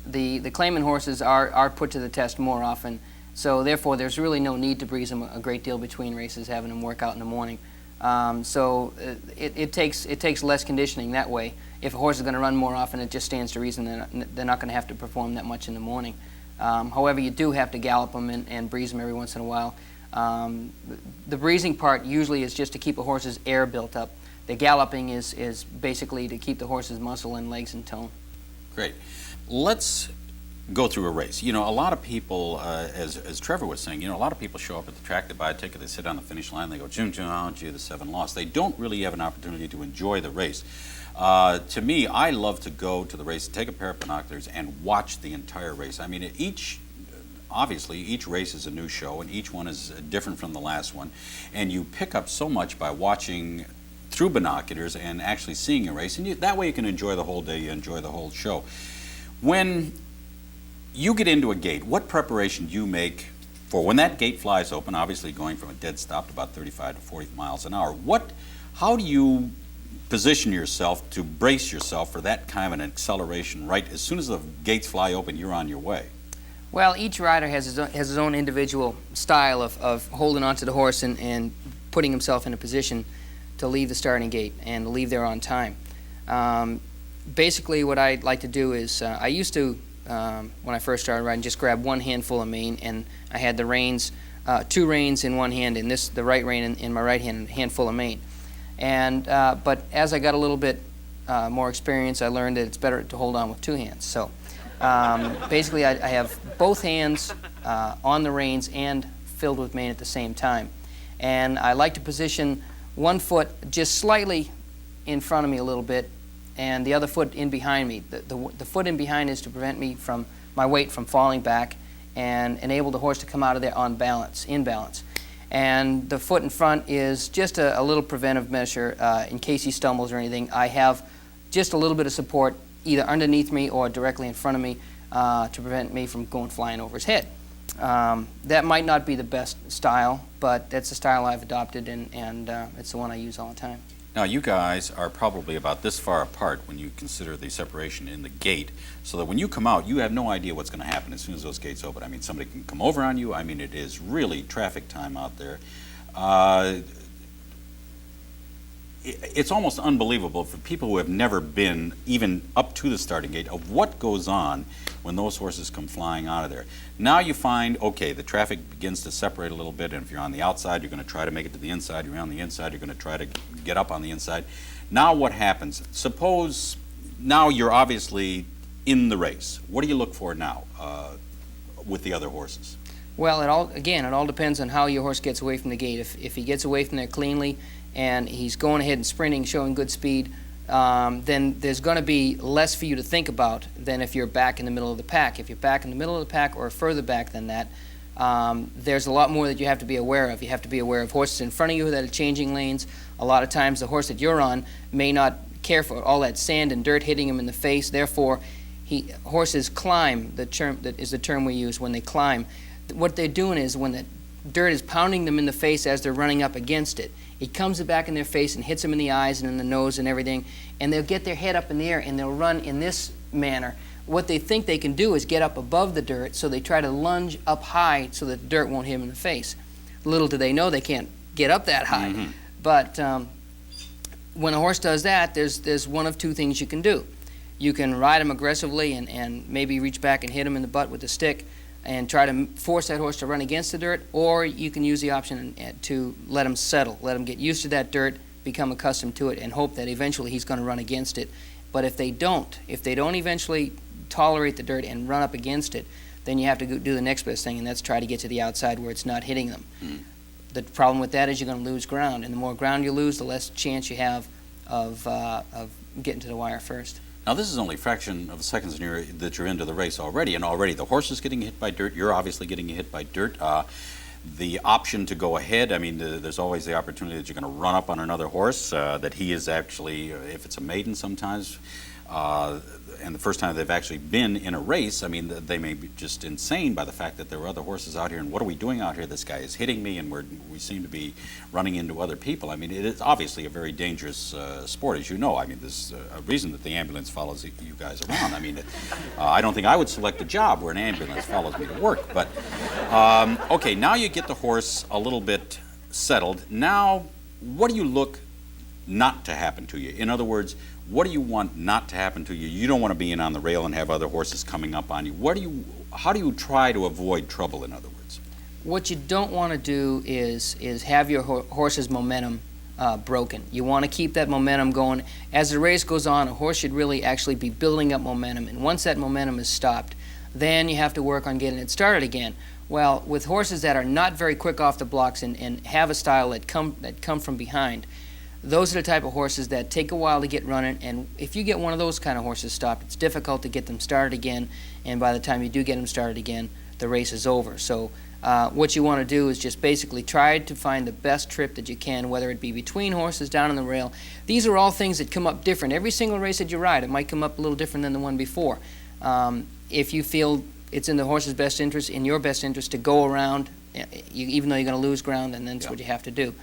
The claiming horses are put to the test more often, so therefore there's really no need to breeze them a great deal between races, having them work out in the morning. So it takes less conditioning that way. If a horse is going to run more often, it just stands to reason they're not going to have to perform that much in the morning. However, you do have to gallop them and breeze them every once in a while. The breezing part usually is just to keep a horse's air built up. The galloping is basically to keep the horse's muscle and legs in tone. Great. Let's go through a race. You know, a lot of people, as Trevor was saying, you know, a lot of people show up at the track, they buy a ticket, they sit on the finish line, they go, oh, gee, the 7 lost. They don't really have an opportunity to enjoy the race. To me, I love to go to the race, take a pair of binoculars, and watch the entire race. I mean, obviously, each race is a new show, and each one is different from the last one. And you pick up so much by watching through binoculars and actually seeing a race. And that way you can enjoy the whole day, you enjoy the whole show. When you get into a gate, what preparation do you make for when that gate flies open, obviously going from a dead stop to about 35 to 40 miles an hour? How do you position yourself to brace yourself for that kind of an acceleration right as soon as the gates fly open, you're on your way? Well, each rider has his own individual style of holding onto the horse and putting himself in a position to leave the starting gate and to leave there on time. Basically, what I like to do is I used to, when I first started riding, just grab one handful of mane, and I had the reins, 2 reins in one hand, and the right rein in my right hand, and a handful of mane. And but as I got a little bit more experience, I learned that it's better to hold on with 2 hands. So basically, I have both hands on the reins and filled with mane at the same time. And I like to position one foot just slightly in front of me a little bit, and the other foot in behind me. The foot in behind is to prevent me from my weight from falling back and enable the horse to come out of there in balance. And the foot in front is just a little preventive measure in case he stumbles or anything. I have just a little bit of support either underneath me or directly in front of me to prevent me from going flying over his head. That might not be the best style, but that's the style I've adopted, and it's the one I use all the time. Now, you guys are probably about this far apart when you consider the separation in the gate, so that when you come out, you have no idea what's going to happen as soon as those gates open. I mean, somebody can come over on you. I mean, it is really traffic time out there. It's almost unbelievable for people who have never been even up to the starting gate of what goes on when those horses come flying out of there. Now you find, okay, the traffic begins to separate a little bit, and if you're on the outside, you're going to try to make it to the inside. You're on the inside, you're going to try to get up on the inside. Now what happens? Suppose now you're obviously in the race. What do you look for now with the other horses? Well, it all depends on how your horse gets away from the gate. If he gets away from there cleanly and he's going ahead and sprinting, showing good speed, then there's going to be less for you to think about than if you're back in the middle of the pack. If you're back in the middle of the pack or further back than that, there's a lot more that you have to be aware of. You have to be aware of horses in front of you that are changing lanes. A lot of times the horse that you're on may not care for all that sand and dirt hitting him in the face. Therefore, Horses climb. The term that is the term we use when they climb. What they're doing is when the dirt is pounding them in the face as they're running up against it, it comes back in their face and hits them in the eyes and in the nose and everything, and they'll get their head up in the air and they'll run in this manner. What they think they can do is get up above the dirt, so they try to lunge up high so that the dirt won't hit them in the face. Little do they know they can't get up that high. Mm-hmm. But when a horse does that, there's one of two things you can do. You can ride him aggressively and maybe reach back and hit him in the butt with a stick and try to force that horse to run against the dirt, or you can use the option to let him settle, let him get used to that dirt, become accustomed to it, and hope that eventually he's going to run against it. But if they don't eventually tolerate the dirt and run up against it, then you have to do the next best thing, and that's try to get to the outside where it's not hitting them. The problem with that is you're going to lose ground, and the more ground you lose, the less chance you have of getting to the wire first. Now, this is only a fraction of a second that you're into the race already, and already the horse is getting hit by dirt. You're obviously getting hit by dirt. The option to go ahead, I mean, there's always the opportunity that you're going to run up on another horse, that he is actually, if it's a maiden sometimes, and the first time they've actually been in a race, I mean, they may be just insane by the fact that there are other horses out here, and what are we doing out here? This guy is hitting me, and we seem to be running into other people. I mean, it is obviously a very dangerous sport, as you know. I mean, there's a reason that the ambulance follows you guys around. I mean, I don't think I would select a job where an ambulance follows me to work. But, okay, now you get the horse a little bit settled. Now, what do you look not to happen to you? In other words, what do you want not to happen to you? You don't want to be in on the rail and have other horses coming up on you. How do you try to avoid trouble, in other words? What you don't want to do is have your horse's momentum broken. You want to keep that momentum going. As the race goes on, a horse should really actually be building up momentum, and once that momentum is stopped, then you have to work on getting it started again. Well, with horses that are not very quick off the blocks and have a style that come from behind, those are the type of horses that take a while to get running, and if you get one of those kind of horses stopped, it's difficult to get them started again, and by the time you do get them started again, the race is over. So what you want to do is just basically try to find the best trip that you can, whether it be between horses, down on the rail. These are all things that come up different. Every single race that you ride, it might come up a little different than the one before. If you feel it's in the horse's best interest, in your best interest, to go around, even though you're going to lose ground, and that's what you have to do.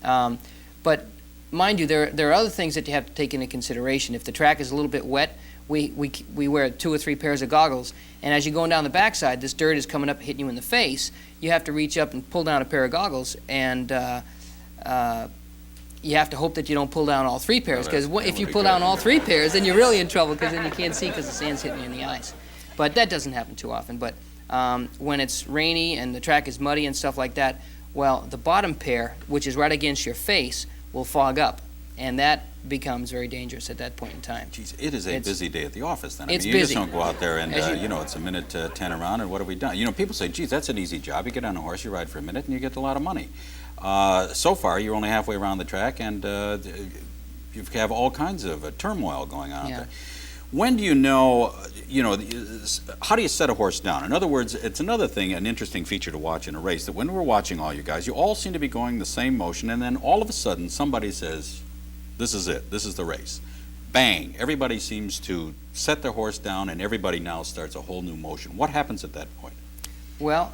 But mind you, there are other things that you have to take into consideration. If the track is a little bit wet, we wear 2 or 3 pairs of goggles, and as you're going down the backside, this dirt is coming up hitting you in the face. You have to reach up and pull down a pair of goggles, and you have to hope that you don't pull down all 3 pairs, because if you pull down all 3 pairs, then you're really in trouble, because then you can't see because the sand's hitting you in the eyes. But that doesn't happen too often. But when it's rainy and the track is muddy and stuff like that, well, the bottom pair, which is right against your face, will fog up, and that becomes very dangerous at that point in time. Geez, it is a busy day at the office then. I It's mean, you busy. just don't go out there and, it's a minute to 10 around, and what have we done? You know, people say, geez, that's an easy job. You get on a horse, you ride for a minute, and you get a lot of money. So far, you're only halfway around the track, and you have all kinds of turmoil going on out there. When do you know, how do you set a horse down? In other words, it's another thing, an interesting feature to watch in a race, that when we're watching all you guys, you all seem to be going the same motion, and then all of a sudden somebody says, this is it, this is the race. Bang, everybody seems to set their horse down, and everybody now starts a whole new motion. What happens at that point? Well,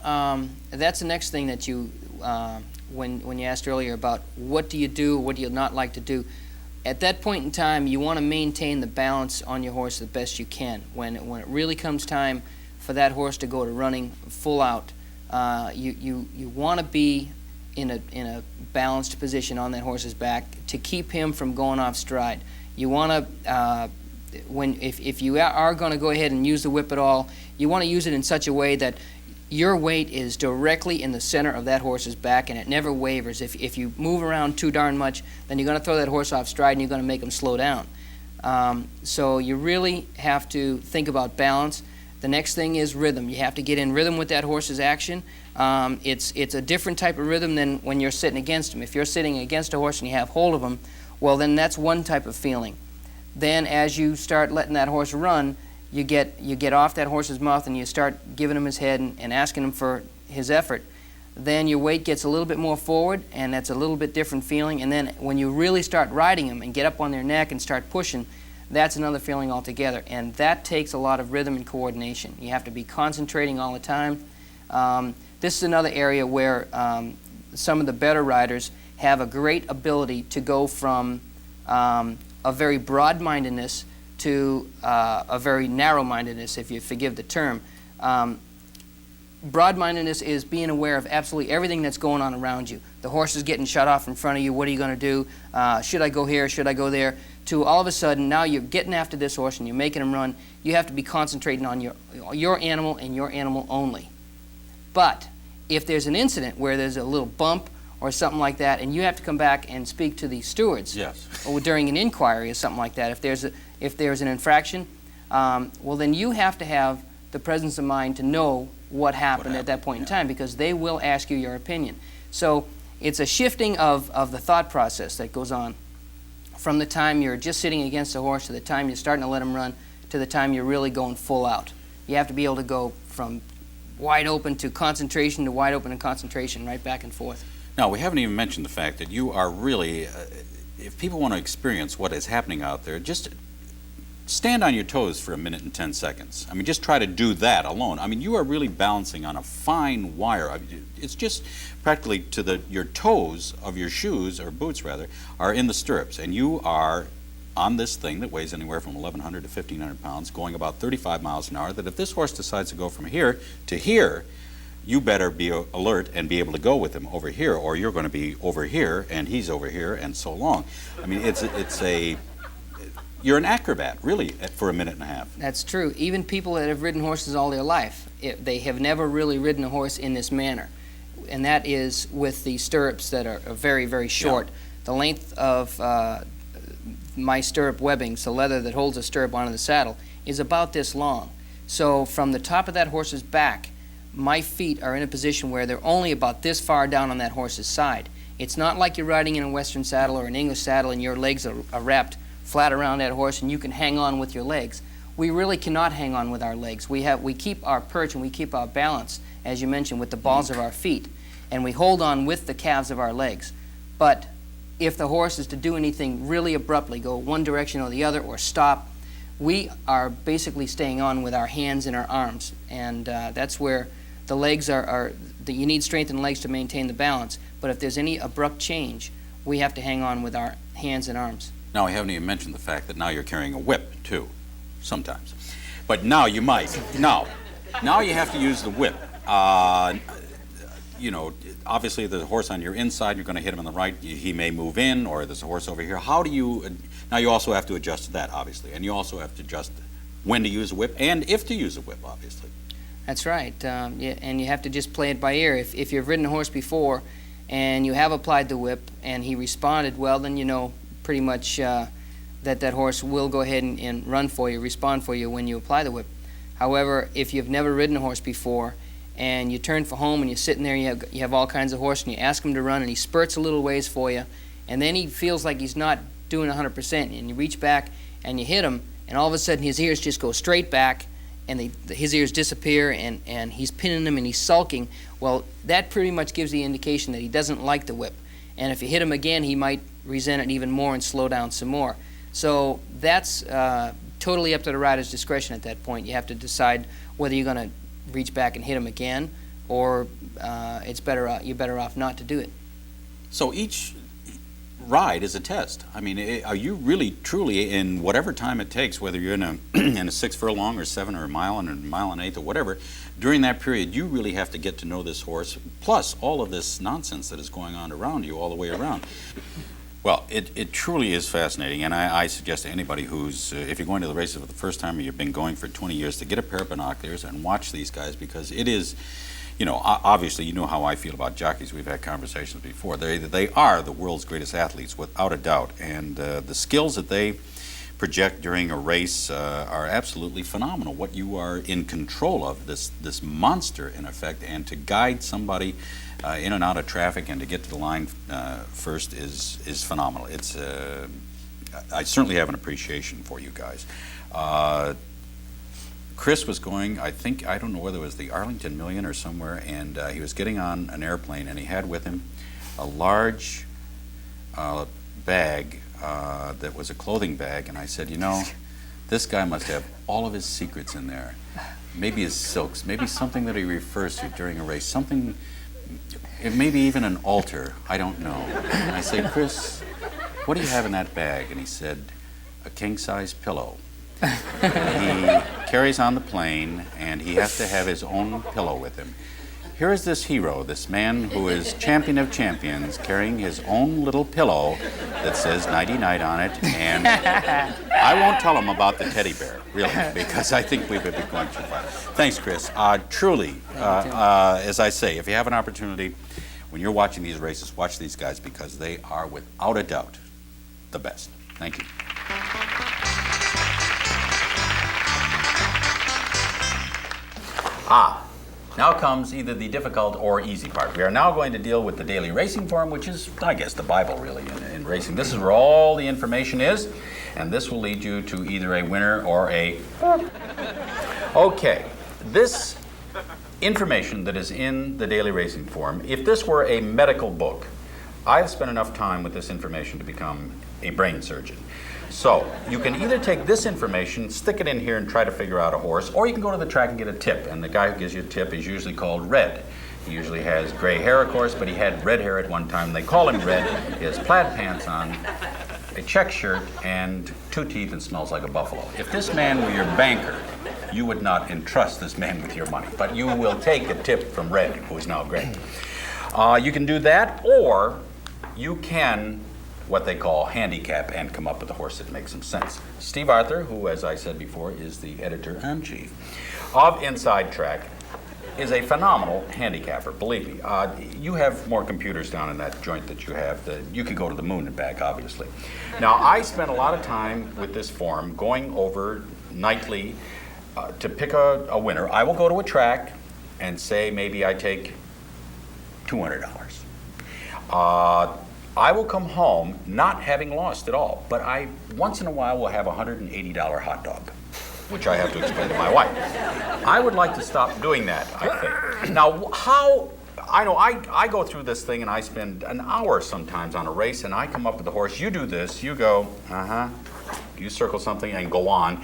that's the next thing that you, when you asked earlier about what do you not like to do, at that point in time, you want to maintain the balance on your horse the best you can. When it really comes time for that horse to go to running full out, you want to be in a balanced position on that horse's back to keep him from going off stride. You want to, if you are going to go ahead and use the whip at all, you want to use it in such a way that your weight is directly in the center of that horse's back, and it never wavers. If you move around too darn much, then you're going to throw that horse off stride, and you're going to make him slow down. So you really have to think about balance. The next thing is rhythm. You have to get in rhythm with that horse's action. It's a different type of rhythm than when you're sitting against him. If you're sitting against a horse and you have hold of him, well, then that's one type of feeling. Then as you start letting that horse run, you get off that horse's mouth and you start giving him his head and asking him for his effort. Then your weight gets a little bit more forward, and that's a little bit different feeling. And then when you really start riding him and get up on their neck and start pushing, that's another feeling altogether. And that takes a lot of rhythm and coordination. You have to be concentrating all the time. This is another area where some of the better riders have a great ability to go from a very broad-mindedness to a very narrow-mindedness, if you forgive the term. Broad-mindedness is being aware of absolutely everything that's going on around you. The horse is getting shut off in front of you. What are you going to do? Should I go here? Should I go there? To all of a sudden, now you're getting after this horse and you're making him run. You have to be concentrating on your animal and your animal only. But if there's an incident where there's a little bump or something like that, and you have to come back and speak to the stewards, yes, or during an inquiry or something like that, if there's an infraction, well, then you have to have the presence of mind to know what happened at that point in time, because they will ask you your opinion. So it's a shifting of the thought process that goes on from the time you're just sitting against the horse to the time you're starting to let him run to the time you're really going full out. You have to be able to go from wide open to concentration to wide open and concentration, right back and forth. Now, we haven't even mentioned the fact that you are really, if people want to experience what is happening out there, just stand on your toes for 1 minute and 10 seconds. I mean, just try to do that alone. I mean, you are really balancing on a fine wire. I mean, it's just practically to your toes of your shoes, or boots rather, are in the stirrups, and you are on this thing that weighs anywhere from 1,100 to 1,500 pounds, going about 35 miles an hour, that if this horse decides to go from here to here, you better be alert and be able to go with him over here, or you're going to be over here and he's over here, and so long. I mean, you're an acrobat, really, for 1.5 minutes. That's true. Even people that have ridden horses all their life, they have never really ridden a horse in this manner. And that is with the stirrups that are very, very short. Yeah. The length of my stirrup webbings, the leather that holds a stirrup onto the saddle, is about this long. So from the top of that horse's back, my feet are in a position where they're only about this far down on that horse's side. It's not like you're riding in a Western saddle or an English saddle and your legs are wrapped flat around that horse and you can hang on with your legs. We really cannot hang on with our legs. We keep our perch and we keep our balance, as you mentioned, with the balls of our feet, and we hold on with the calves of our legs. But if the horse is to do anything really abruptly, go one direction or the other, or stop, we are basically staying on with our hands and our arms, and that's where the legs you need strength in the legs to maintain the balance. But if there's any abrupt change, we have to hang on with our hands and arms. Now, I haven't even mentioned the fact that now you're carrying a whip, too, sometimes. But now you might. Now you have to use the whip. You know, obviously, if there's a horse on your inside, you're going to hit him on the right. He may move in, or there's a horse over here. How do you... Now, you also have to adjust to that, obviously. And you also have to adjust when to use a whip and if to use a whip, obviously. That's right. And you have to just play it by ear. If you've ridden a horse before and you have applied the whip and he responded well, then you know pretty much that horse will go ahead and run for you, respond for you when you apply the whip. However, if you've never ridden a horse before and you turn for home and you're sitting there, you have all kinds of horse, and you ask him to run and he spurts a little ways for you, and then he feels like he's not doing 100%, and you reach back and you hit him, and all of a sudden his ears just go straight back and his ears disappear, and he's pinning them and he's sulking. Well, that pretty much gives the indication that he doesn't like the whip, and if you hit him again, he might resent it even more and slow down some more. So that's totally up to the rider's discretion at that point. You have to decide whether you're going to reach back and hit him again, or you're better off not to do it. So each ride is a test. I mean, are you really, truly, in whatever time it takes, whether you're in a 6 furlong or 7 or a mile and 1.125 or whatever, during that period, you really have to get to know this horse, plus all of this nonsense that is going on around you all the way around. Well, it truly is fascinating, and I suggest to anybody who's, if you're going to the races for the first time or you've been going for 20 years, to get a pair of binoculars and watch these guys, because it is, you know, obviously you know how I feel about jockeys. We've had conversations before. They are the world's greatest athletes, without a doubt, and the skills that they project during a race are absolutely phenomenal. What you are in control of, this monster, in effect, and to guide somebody in and out of traffic and to get to the line first is phenomenal. It's I certainly have an appreciation for you guys. Chris was going, I don't know whether it was the Arlington Million or somewhere, and he was getting on an airplane, and he had with him a large bag that was a clothing bag, and I said, you know, this guy must have all of his secrets in there. Maybe his silks, maybe something that he refers to during a race, something, maybe even an altar, I don't know. And I said, Chris, what do you have in that bag? And he said, a king-size pillow. He carries on the plane, and he has to have his own pillow with him. Here is this hero, this man who is champion of champions, carrying his own little pillow that says nighty-night on it, and I won't tell him about the teddy bear, really, because I think we would be going too far. Thanks, Chris. Truly, as I say, if you have an opportunity, when you're watching these races, watch these guys, because they are, without a doubt, the best. Thank you. Now comes either the difficult or easy part. We are now going to deal with the daily racing form, which is, I guess, the Bible, really, in racing. This is where all the information is, and this will lead you to either a winner or a... Okay, this information that is in the daily racing form, if this were a medical book, I've spent enough time with this information to become a brain surgeon. So you can either take this information, stick it in here and try to figure out a horse, or you can go to the track and get a tip, and the guy who gives you a tip is usually called Red. He usually has gray hair, of course, but he had red hair at one time. They call him Red. He has plaid pants on, a check shirt, and 2 teeth, and smells like a buffalo. If this man were your banker, you would not entrust this man with your money, but you will take a tip from Red, who is now gray. You can do that, or you can what they call handicap and come up with a horse that makes some sense. Steve Arthur, who, as I said before, is the editor-in-chief of Inside Track, is a phenomenal handicapper, believe me. You have more computers down in that joint that you have. You could go to the moon and back, obviously. Now, I spent a lot of time with this form going over nightly to pick a winner. I will go to a track and say maybe I take $200. I will come home not having lost at all, but I once in a while will have a $180 hot dog, which I have to explain to my wife. I would like to stop doing that, I think. Now, I go through this thing and I spend an hour sometimes on a race, and I come up with the horse. You do this, you go, you circle something and go on.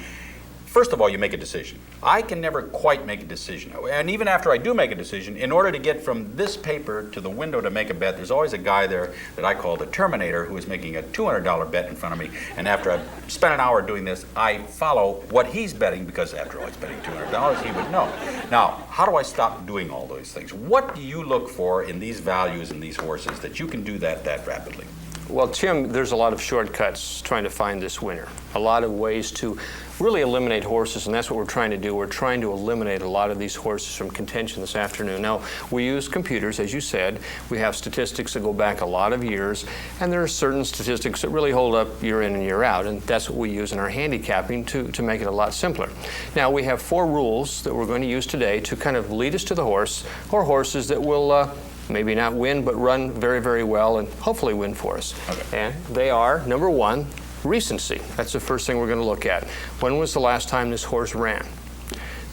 First of all, you make a decision. I can never quite make a decision. And even after I do make a decision, in order to get from this paper to the window to make a bet, there's always a guy there that I call the Terminator who is making a $200 bet in front of me. And after I've spent an hour doing this, I follow what he's betting, because after all, he's betting $200, he would know. Now, how do I stop doing all those things? What do you look for in these values in these horses that you can do that rapidly? Well, Tim, there's a lot of shortcuts trying to find this winner. A lot of ways to really eliminate horses, and that's what we're trying to do. We're trying to eliminate a lot of these horses from contention this afternoon. Now, we use computers, as you said. We have statistics that go back a lot of years, and there are certain statistics that really hold up year in and year out, and that's what we use in our handicapping to make it a lot simpler. Now, we have 4 rules that we're going to use today to kind of lead us to the horse, or horses that will maybe not win, but run very, very well and hopefully win for us. Okay. And they are, number 1, recency. That's the first thing we're going to look at. When was the last time this horse ran?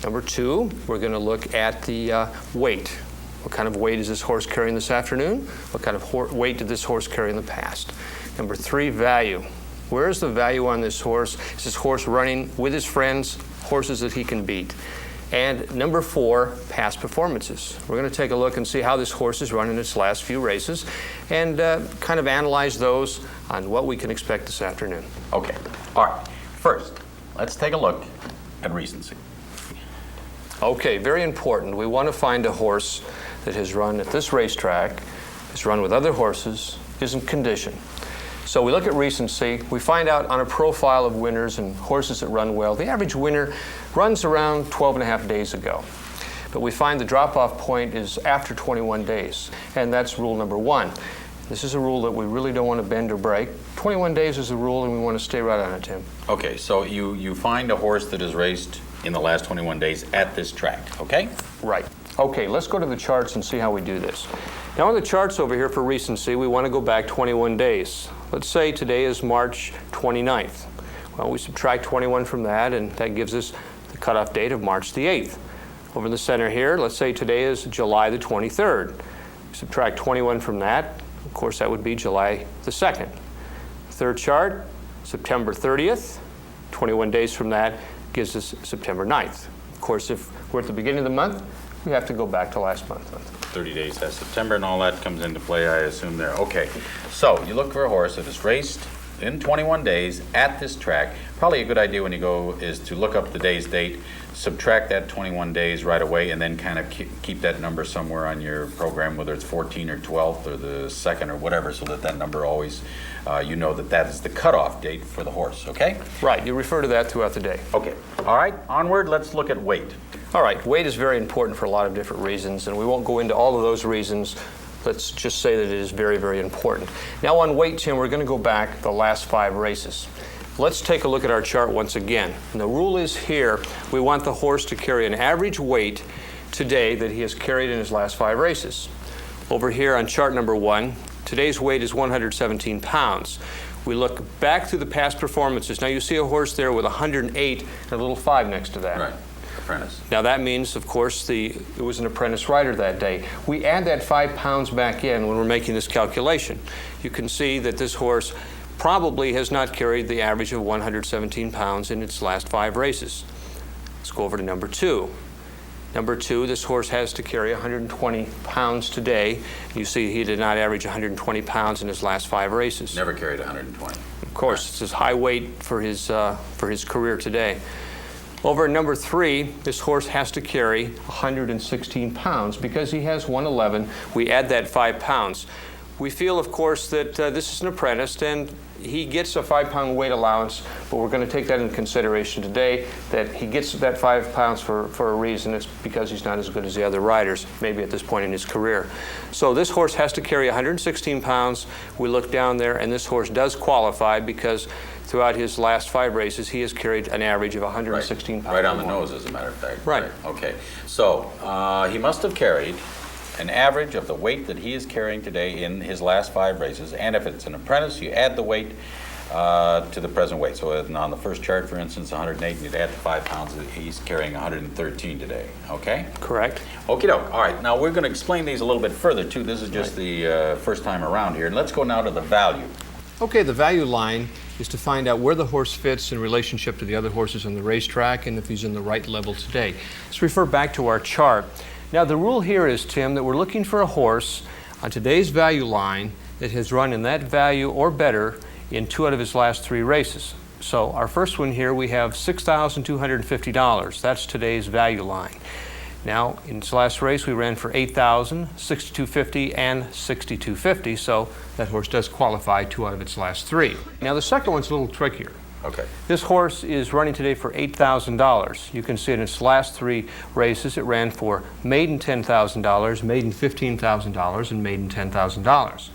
Number 2, we're going to look at the weight. What kind of weight is this horse carrying this afternoon? What kind of weight did this horse carry in the past? Number 3, value. Where is the value on this horse? Is this horse running with his friends, horses that he can beat? And number 4, past performances. We're going to take a look and see how this horse is running its last few races and kind of analyze those on what we can expect this afternoon. Okay. All right. First, let's take a look at recency. Okay, very important. We want to find a horse that has run at this racetrack, has run with other horses, is in condition. So we look at recency. We find out on a profile of winners and horses that run well. The average winner runs around 12 and a half days ago. But we find the drop-off point is after 21 days, and that's rule number 1. This is a rule that we really don't want to bend or break. 21 days is the rule, and we want to stay right on it, Tim. Okay, so you find a horse that is raced in the last 21 days at this track, okay? Right. Okay, let's go to the charts and see how we do this. Now on the charts over here for recency, we want to go back 21 days. Let's say today is March 29th. Well, we subtract 21 from that, and that gives us the cutoff date of March the 8th. Over in the center here, let's say today is July the 23rd. We subtract 21 from that. Of course, that would be July the 2nd. third chart, September 30th. 21 days from that gives us September 9th. Of course, if we're at the beginning of the month, we have to go back to last month. 30 days has September, and all that comes into play, I assume, there. Okay, so you look for a horse that is raced in 21 days at this track. Probably a good idea when you go is to look up the day's date, subtract that 21 days right away, and then kind of keep that number somewhere on your program, whether it's 14th or 12th or the 2nd or whatever, so that that number always, you know that that is the cutoff date for the horse, okay? Right, you refer to that throughout the day. Okay, all right, onward, let's look at weight. All right, weight is very important for a lot of different reasons, and we won't go into all of those reasons. Let's just say that it is very, very important. Now on weight, Tim, we're going to go back the last 5 races. Let's take a look at our chart once again. And the rule is here, we want the horse to carry an average weight today that he has carried in his last 5 races. Over here on chart number 1, today's weight is 117 pounds. We look back through the past performances. Now you see a horse there with 108 and a little 5 next to that. Right. Apprentice. Now that means, of course, it was an apprentice rider that day. We add that 5 pounds back in when we're making this calculation. You can see that this horse probably has not carried the average of 117 pounds in its last 5 races. Let's go over to number 2. Number 2, this horse has to carry 120 pounds today. You see he did not average 120 pounds in his last 5 races. Never carried 120. Of course, it's his high weight for his career today. Over at number 3, this horse has to carry 116 pounds. Because he has 111, we add that 5 pounds. We feel, of course, that this is an apprentice, and he gets a 5-pound weight allowance, but we're going to take that into consideration today, that he gets that 5 pounds for a reason. It's because he's not as good as the other riders, maybe at this point in his career. So this horse has to carry 116 pounds. We look down there, and this horse does qualify because throughout his last 5 races, he has carried an average of 116 pounds. Right on the nose, as a matter of fact. Right. Okay. So he must have carried an average of the weight that he is carrying today in his last 5 races. And if it's an apprentice, you add the weight to the present weight. So on the first chart, for instance, 108, and you'd add the 5 pounds, he's carrying 113 today. Okay? Correct. Okie doke. All right. Now we're going to explain these a little bit further, too. This is just the first time around here. And let's go now to the value. Okay, the value line is to find out where the horse fits in relationship to the other horses on the racetrack and if he's in the right level today. Let's refer back to our chart. Now the rule here is, Tim, that we're looking for a horse on today's value line that has run in that value or better in 2 out of his last 3 races. So our first one here, we have $6,250. That's today's value line. Now, in its last race, we ran for $8,000, $6,250, and $6,250, so that horse does qualify 2 out of its last 3. Now, the second one's a little trickier. Okay. This horse is running today for $8,000. You can see in its last 3 races, it ran for maiden $10,000, maiden $15,000, and maiden $10,000.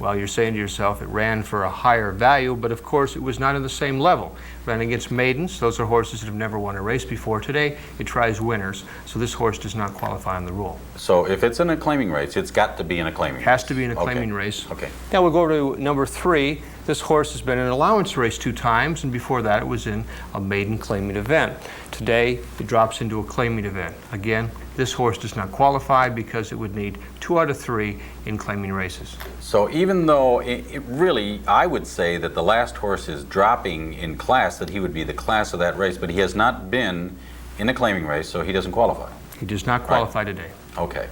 Well, you're saying to yourself, it ran for a higher value, but of course it was not in the same level. It ran against maidens. Those are horses that have never won a race before. Today, it tries winners, so this horse does not qualify on the rule. So if it's in a claiming race, it's got to be in a claiming race. Has to be in a claiming race. Okay. Now we'll go to number 3. This horse has been in an allowance race 2 times, and before that it was in a maiden claiming event. Today, it drops into a claiming event. Again, this horse does not qualify because it would need 2 out of 3 in claiming races. So even though it really, I would say that the last horse is dropping in class, that he would be the class of that race, but he has not been in a claiming race, so he doesn't qualify. He does not qualify today. Okay.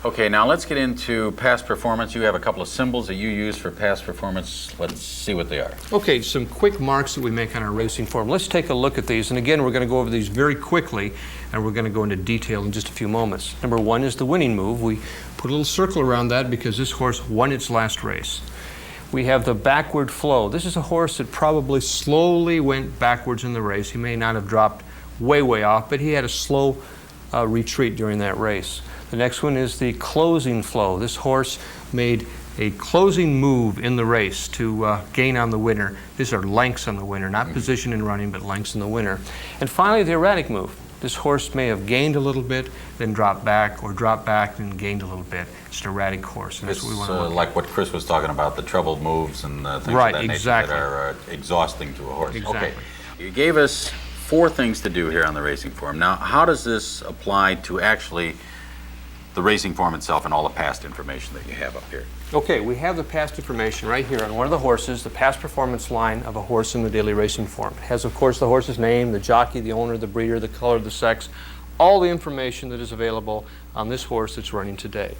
Okay, now let's get into past performance. You have a couple of symbols that you use for past performance. Let's see what they are. Okay, some quick marks that we make on our racing form. Let's take a look at these. And again, we're going to go over these very quickly, and we're going to go into detail in just a few moments. Number 1 is the winning move. We put a little circle around that because this horse won its last race. We have the backward flow. This is a horse that probably slowly went backwards in the race. He may not have dropped way off, but he had a slow retreat during that race. The next one is the closing flow. This horse made a closing move in the race to gain on the winner. These are lengths on the winner, not position in running, but lengths in the winner. And finally, the erratic move. This horse may have gained a little bit, then dropped back, or dropped back and gained a little bit. It's an erratic horse, and that's what we want to look like what Chris was talking about, the troubled moves and things of that nature that are exhausting to a horse. Exactly. Okay. You gave us 4 things to do here on the racing form. Now, how does this apply to actually the racing form itself and all the past information that you have up here? Okay, we have the past information right here on one of the horses, the past performance line of a horse in the daily racing form. It has, of course, the horse's name, the jockey, the owner, the breeder, the color, the sex, all the information that is available on this horse that's running today.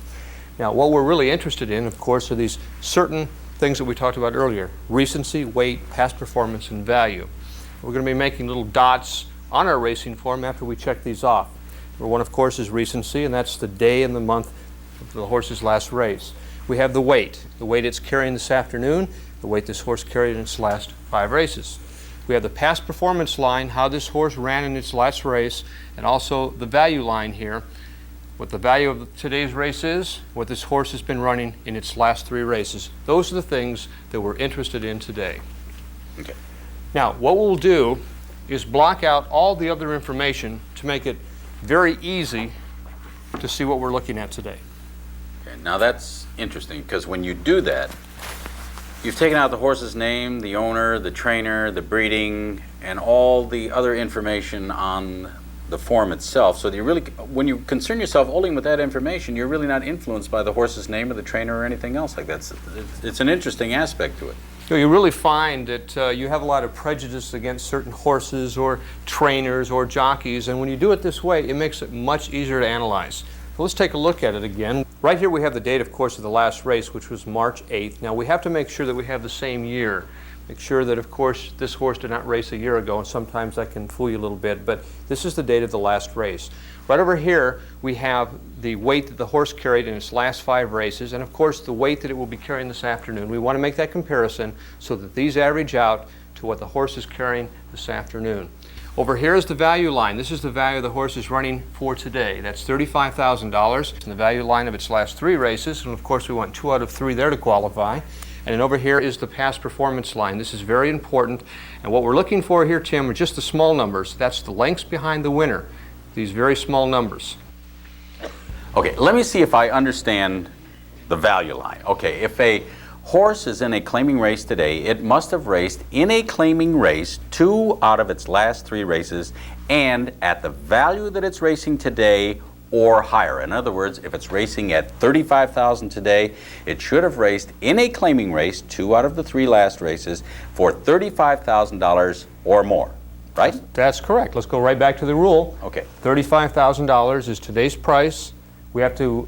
Now, what we're really interested in, of course, are these certain things that we talked about earlier: recency, weight, past performance, and value. We're going to be making little dots on our racing form after we check these off. Number one, of course, is recency, and that's the day and the month of the horse's last race. We have the weight it's carrying this afternoon, the weight this horse carried in its last 5 races. We have the past performance line, how this horse ran in its last race, and also the value line here, what the value of today's race is, what this horse has been running in its last 3 races. Those are the things that we're interested in today. Okay. Now, what we'll do is block out all the other information to make it very easy to see what we're looking at today. Okay, now that's interesting, because when you do that, you've taken out the horse's name, the owner, the trainer, the breeding, and all the other information on the form itself. So that you really, when you concern yourself only with that information, you're really not influenced by the horse's name or the trainer or anything else like that. It's an interesting aspect to it. You really find that you have a lot of prejudice against certain horses or trainers or jockeys, and when you do it this way, it makes it much easier to analyze. So let's take a look at it again. Right here we have the date, of course, of the last race, which was March 8th. Now we have to make sure that we have the same year. Make sure that, of course, this horse did not race a year ago, and sometimes that can fool you a little bit, but this is the date of the last race. Right over here, we have the weight that the horse carried in its last 5 races, and of course the weight that it will be carrying this afternoon. We want to make that comparison so that these average out to what the horse is carrying this afternoon. Over here is the value line. This is the value the horse is running for today. That's $35,000 in the value line of its last 3 races, and of course we want 2 out of 3 there to qualify. And then over here is the past performance line. This is very important, and what we're looking for here, Tim, are just the small numbers. That's the lengths behind the winner, these very small numbers. Okay, let me see if I understand the value line. Okay, if a horse is in a claiming race today, it must have raced in a claiming race 2 out of its last 3 races, and at the value that it's racing today or higher. In other words, if it's racing at $35,000 today, it should have raced in a claiming race 2 out of the 3 last races for $35,000 or more, right? That's correct. Let's go right back to the rule. Okay. $35,000 is today's price. We have to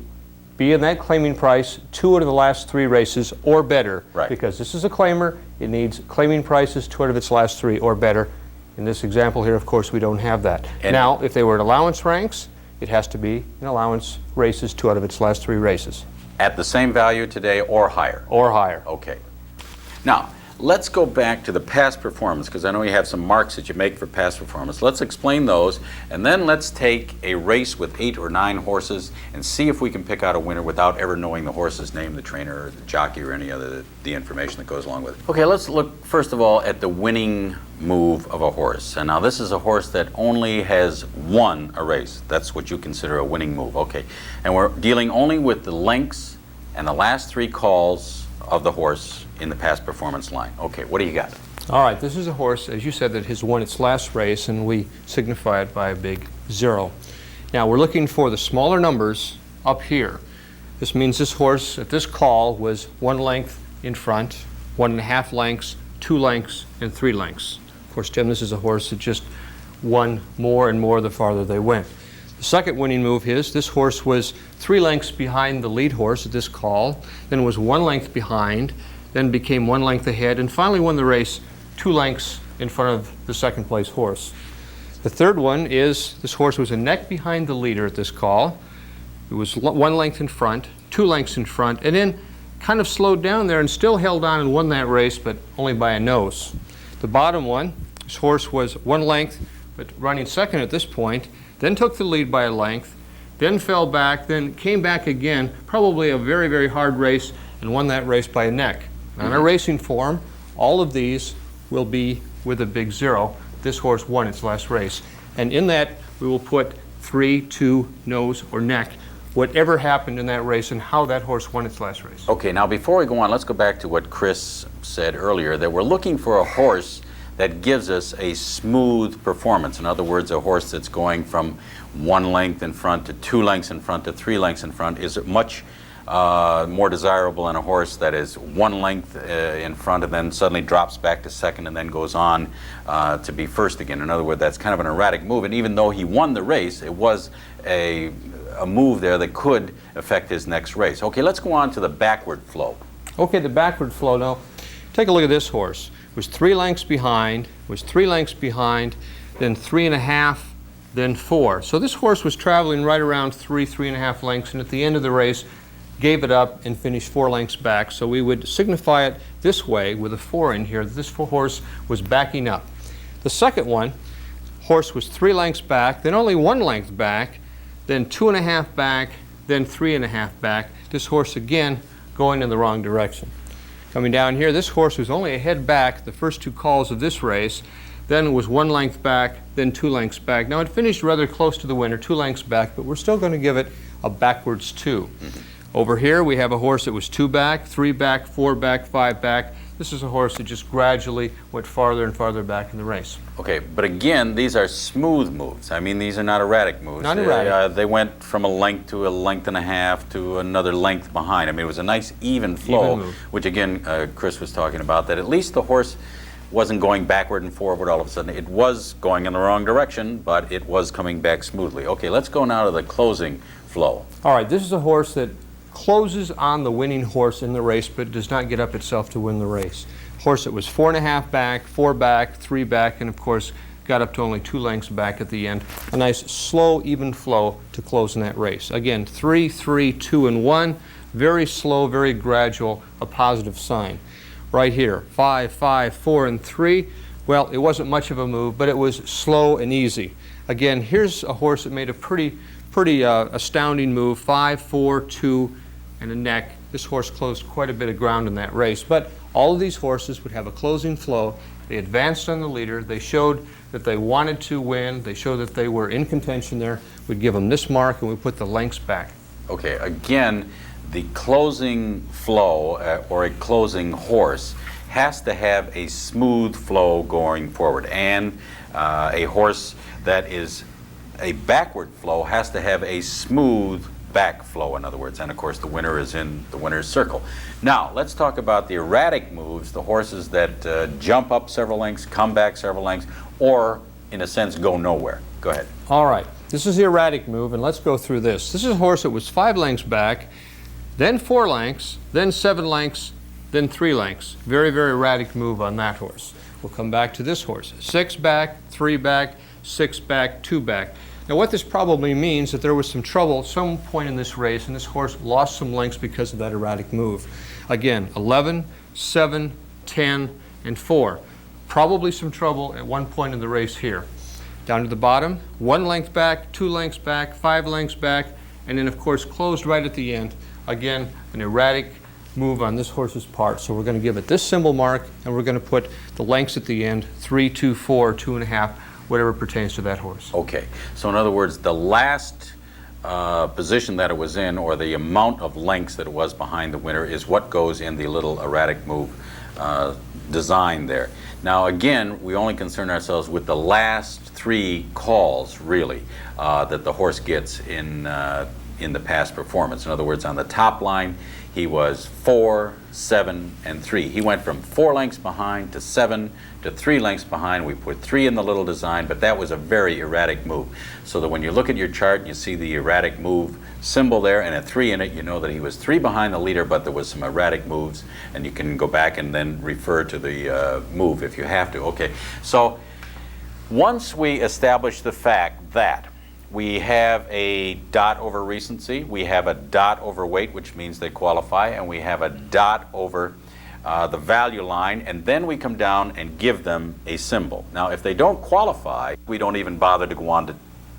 be in that claiming price 2 out of the last 3 races or better. Right. Because this is a claimer, it needs claiming prices 2 out of its last 3 or better. In this example here, of course, we don't have that. And now, if they were in allowance ranks, it has to be in allowance races 2 out of its last 3 races. At the same value today or higher? Or higher. Okay. Now, let's go back to the past performance, because I know you have some marks that you make for past performance. Let's explain those, and then let's take a race with 8 or 9 horses and see if we can pick out a winner without ever knowing the horse's name, the trainer, or the jockey, or any other the information that goes along with it. Okay, let's look first of all at the winning move of a horse. And now this is a horse that only has won a race. That's what you consider a winning move. Okay. And we're dealing only with the lengths and the last 3 calls of the horse in the past performance line. Okay, what do you got? All right, this is a horse, as you said, that has won its last race, and we signify it by a big 0. Now, we're looking for the smaller numbers up here. This means this horse at this call was 1 length in front, 1.5 lengths, 2 lengths, and 3 lengths. Of course, Tim, this is a horse that just won more and more the farther they went. The second winning move is this horse was 3 lengths behind the lead horse at this call, then was 1 length behind, then became 1 length ahead, and finally won the race 2 lengths in front of the second place horse. The third one is this horse was a neck behind the leader at this call. It was 1 length in front, 2 lengths in front, and then kind of slowed down there and still held on and won that race, but only by a nose. The bottom one, this horse was 1 length, but running second at this point, then took the lead by a length, then fell back, then came back again, probably a very, very hard race, and won that race by a neck. On our racing form, all of these will be with a big 0. This horse won its last race. And in that, we will put 3, 2, nose, or neck, whatever happened in that race and how that horse won its last race. Okay, now before we go on, let's go back to what Chris said earlier, that we're looking for a horse that gives us a smooth performance. In other words, a horse that's going from 1 length in front to 2 lengths in front to 3 lengths in front is much more desirable than a horse that is one length in front and then suddenly drops back to second and then goes on to be first again. In other words, that's kind of an erratic move, and even though he won the race, it was a move there that could affect his next race. Okay, let's go on to the backward flow. Okay, the backward flow now. Take a look at this horse. It was 3 lengths behind, was 3 lengths behind, then 3.5, then 4. So this horse was traveling right around 3.5 lengths, and at the end of the race, gave it up and finished 4 lengths back. So we would signify it this way with a 4 in here, that this horse was backing up. The second one, horse was 3 lengths back, then only 1 length back, then 2.5 back, then 3.5 back. This horse again going in the wrong direction. Coming down here, this horse was only a head back the first 2 calls of this race, then was 1 length back, then 2 lengths back. Now it finished rather close to the winner, 2 lengths back, but we're still going to give it a backwards 2. Over here we have a horse that was 2 back, 3 back, 4 back, 5 back. This is a horse that just gradually went farther and farther back in the race. Okay, but again, these are smooth moves. I mean, these are not erratic moves. Not erratic. They went from a length to a length and a half to another length behind. I mean, it was a nice even flow, Even move. which again, Chris was talking about, that at least the horse wasn't going backward and forward all of a sudden. It was going in the wrong direction, but it was coming back smoothly. Okay, let's go now to the closing flow. All right, this is a horse that closes on the winning horse in the race, but does not get up itself to win the race. Horse that was 4.5 back, 4 back, 3 back, and of course got up to only 2 lengths back at the end. A nice slow, even flow to close in that race. Again, 3, 3, 2, and 1. Very slow, very gradual, a positive sign. Right here, 5, 5, 4, and 3. Well, it wasn't much of a move, but it was slow and easy. Again, here's a horse that made a pretty astounding move. 5, 4, 2, and a neck. This horse closed quite a bit of ground in that race. But all of these horses would have a closing flow. They advanced on the leader. They showed that they wanted to win. They showed that they were in contention there. We'd give them this mark, and we put the lengths back. Okay, again, the closing flow or a closing horse has to have a smooth flow going forward, and a horse that is a backward flow has to have a smooth back flow, in other words, and of course the winner is in the winner's circle. Now let's talk about the erratic moves, the horses that jump up several lengths, come back several lengths, or in a sense go nowhere. Go ahead. All right, this is the erratic move, and let's go through this. This is a horse that was 5 lengths back, then 4 lengths, then 7 lengths, then 3 lengths. Very, very erratic move on that horse. We'll come back to this horse. 6 back, 3 back, 6 back, 2 back. Now what this probably means that there was some trouble at some point in this race, and this horse lost some lengths because of that erratic move. Again, 11, 7, 10, and 4. Probably some trouble at one point in the race here. Down to the bottom, 1 length back, 2 lengths back, 5 lengths back, and then of course closed right at the end. Again, an erratic move on this horse's part. So we're going to give it this symbol mark, and we're going to put the lengths at the end, 3, 2, 4, 2.5, whatever pertains to that horse. Okay, so in other words, the last position that it was in, or the amount of lengths that it was behind the winner, is what goes in the little erratic move design there. Now again, we only concern ourselves with the last 3 calls, really, that the horse gets in the past performance. In other words, on the top line, he was 4, 7, and 3. He went from 4 lengths behind to 7 to 3 lengths behind. We put 3 in the little design, but that was a very erratic move. So that when you look at your chart and you see the erratic move symbol there and a 3 in it, you know that he was 3 behind the leader, but there was some erratic moves, and you can go back and then refer to the move if you have to. Okay, so once we establish the fact that we have a dot over recency, we have a dot over weight, which means they qualify, and we have a dot over the value line, and then we come down and give them a symbol. Now, if they don't qualify, we don't even bother to go on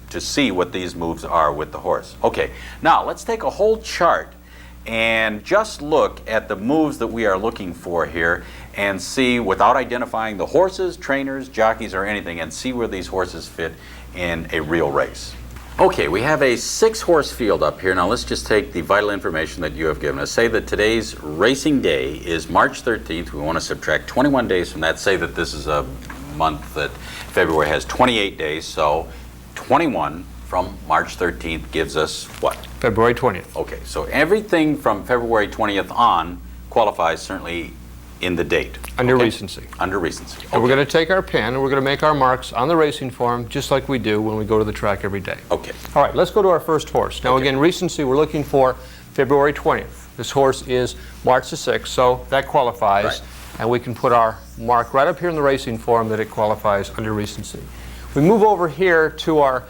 to see what these moves are with the horse. Okay, now let's take a whole chart and just look at the moves that we are looking for here and see, without identifying the horses, trainers, jockeys, or anything, and see where these horses fit in a real race. Okay, we have a 6-horse field up here. Now let's just take the vital information that you have given us. Say that today's racing day is March 13th. We want to subtract 21 days from that. Say that this is a month that February has 28 days, so 21 from March 13th gives us what? February 20th. Okay, so everything from February 20th on qualifies certainly in the date. Under okay? recency. Under recency. And we're going to take our pen and we're going to make our marks on the racing form just like we do when we go to the track every day. Okay. All right, let's go to our first horse. Now again, recency, we're looking for February 20th. This horse is March the 6th, so that qualifies. Right. And we can put our mark right up here in the racing form that it qualifies under recency. We move over here to our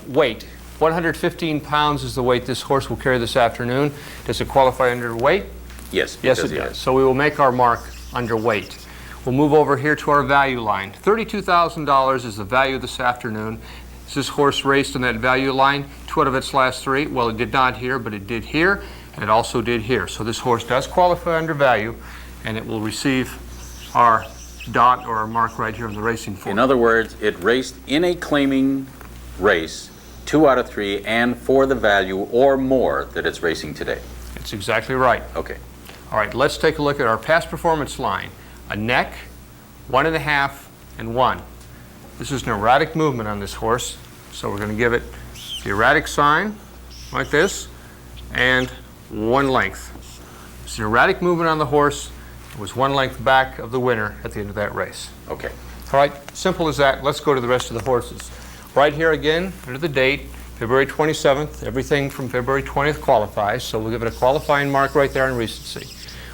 weight. 115 pounds is the weight this horse will carry this afternoon. Does it qualify under weight? Yes. Yes, it does. So we will make our mark under weight. We'll move over here to our value line. $32,000 is the value this afternoon. Is this horse raced on that value line 2 out of its last 3? Well, it did not here, but it did here, and it also did here. So this horse does qualify under value, and it will receive our dot or our mark right here in the racing form. In other words, it raced in a claiming race 2 out of 3 and for the value or more that it's racing today. That's exactly right. Okay. All right, let's take a look at our past performance line. A neck, 1.5, and 1. This is an erratic movement on this horse, so we're going to give it the erratic sign, like this, and 1 length. It's an erratic movement on the horse. It was 1 length back of the winner at the end of that race. Okay. All right, simple as that. Let's go to the rest of the horses. Right here again, under the date, February 27th, everything from February 20th qualifies, so we'll give it a qualifying mark right there in recency.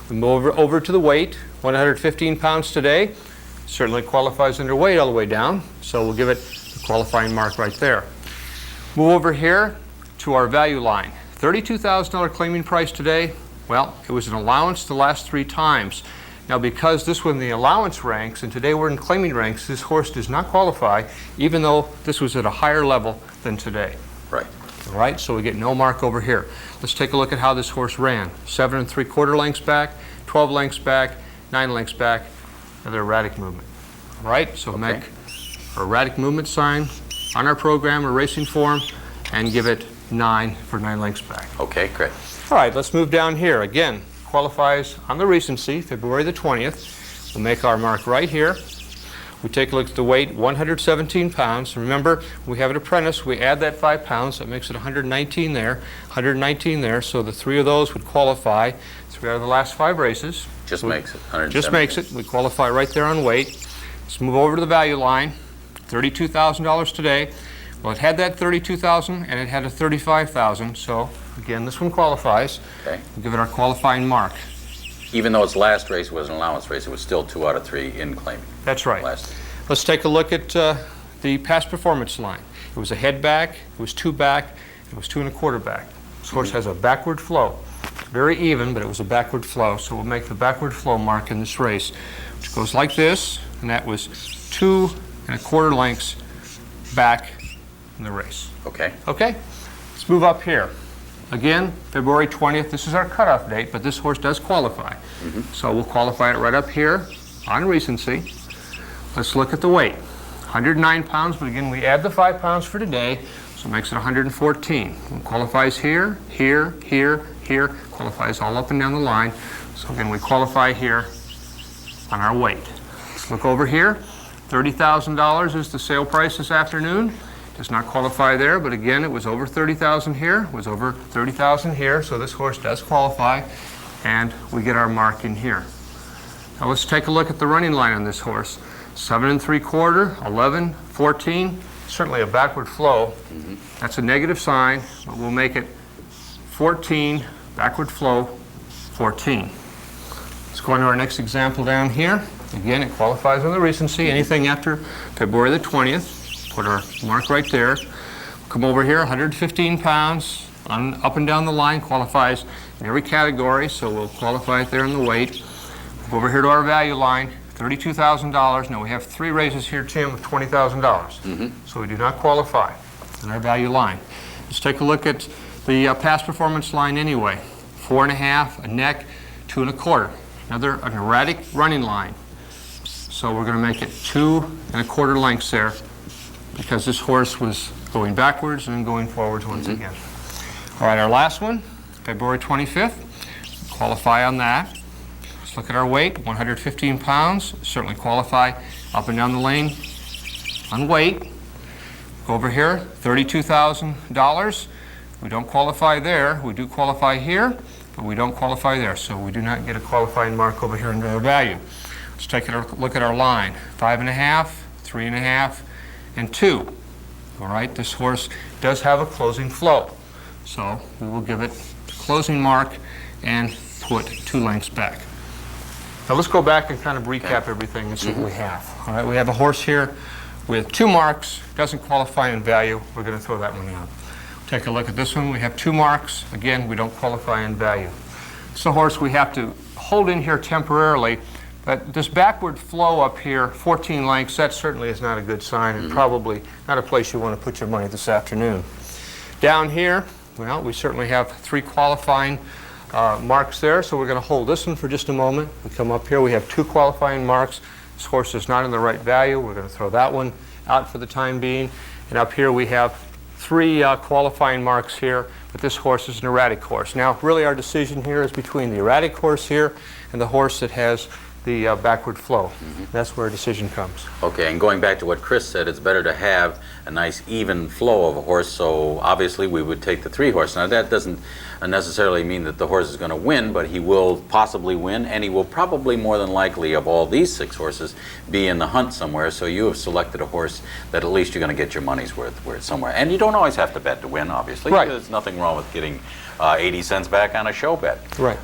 We move over to the weight, 115 pounds today. Certainly qualifies under weight all the way down, so we'll give it a qualifying mark right there. Move over here to our value line. $32,000 claiming price today. Well, it was an allowance the last 3 times. Now, because this was in the allowance ranks, and today we're in claiming ranks, this horse does not qualify, even though this was at a higher level than today. Right. All right, so we get no mark over here. Let's take a look at how this horse ran. 7 3/4 lengths back, 12 lengths back, 9 lengths back, another erratic movement. All right, so make our erratic movement sign on our program or racing form and give it 9 for 9 lengths back. Okay, great. All right, let's move down here. Again, qualifies on the recency, February the 20th. We'll make our mark right here. We take a look at the weight, 117 pounds. Remember, we have an apprentice. We add that 5 pounds. That makes it 119 there. 119 there. So the 3 of those would qualify. 3 out of the last 5 races. Just makes it 170. Just makes it. We qualify right there on weight. Let's move over to the value line. $32,000 today. Well, it had that $32,000 and it had a $35,000. So again, this one qualifies. Okay. We'll give it our qualifying mark. Even though its last race was an allowance race, it was still 2 out of 3 in claiming. That's right. Last. Let's take a look at the past performance line. It was a head back, it was 2 back, it was 2 1/4 back. This horse has a backward flow. Very even, but it was a backward flow, so we'll make the backward flow mark in this race, which goes like this, and that was 2 1/4 lengths back in the race. Okay. Okay, let's move up here. Again, February 20th, this is our cutoff date, but this horse does qualify. So we'll qualify it right up here on recency. Let's look at the weight. 109 pounds, but again, we add the 5 pounds for today, so it makes it 114. It qualifies here, here, here, here, qualifies all up and down the line. So again, we qualify here on our weight. Let's look over here. $30,000 is the sale price this afternoon. Does not qualify there, but again, it was over 30,000 here, was over 30,000 here, so this horse does qualify, and we get our mark in here. Now let's take a look at the running line on this horse. 7 3/4, 11, 14, certainly a backward flow. That's a negative sign, but we'll make it 14, backward flow, 14. Let's go on to our next example down here. Again, it qualifies on the recency. Anything after February the 20th. Put our mark right there. Come over here, 115 pounds, up and down the line, qualifies in every category, so we'll qualify it there in the weight. Go over here to our value line, $32,000. Now we have 3 races here, Tim, of $20,000. So we do not qualify in our value line. Let's take a look at the past performance line anyway. 4 1/2, a neck, 2 1/4. Another an erratic running line. So we're going to make it 2 1/4 lengths there, because this horse was going backwards and then going forwards once again. All right, our last one, February 25th, qualify on that. Let's look at our weight, 115 pounds, certainly qualify up and down the lane on weight. Go over here, $32,000. We don't qualify there. We do qualify here, but we don't qualify there. So we do not get a qualifying mark over here under our value. Let's take a look at our line. 5.5, 3.5, and 2. All right, this horse does have a closing flow. So we will give it a closing mark and put 2 lengths back. Now let's go back and kind of recap everything and see what we have. All right, we have a horse here with 2 marks, doesn't qualify in value. We're going to throw that one out. Take a look at this one. We have 2 marks. Again, we don't qualify in value. It's a horse we have to hold in here temporarily, but this backward flow up here, 14 lengths, that certainly is not a good sign and probably not a place you want to put your money this afternoon. Down here, well, we certainly have 3 qualifying marks there, so we're going to hold this one for just a moment. We come up here, we have 2 qualifying marks. This horse is not in the right value. We're going to throw that one out for the time being. And up here we have 3 qualifying marks here, but this horse is an erratic horse. Now, really our decision here is between the erratic horse here and the horse that has the backward flow. That's where a decision comes. Okay, and going back to what Chris said, it's better to have a nice even flow of a horse, so obviously we would take the 3 horse. Now that doesn't necessarily mean that the horse is going to win, but he will possibly win, and he will probably more than likely, of all these 6 horses, be in the hunt somewhere, so you have selected a horse that at least you're going to get your money's worth somewhere. And you don't always have to bet to win, obviously. Right. There's nothing wrong with getting 80 cents back on a show bet. Right.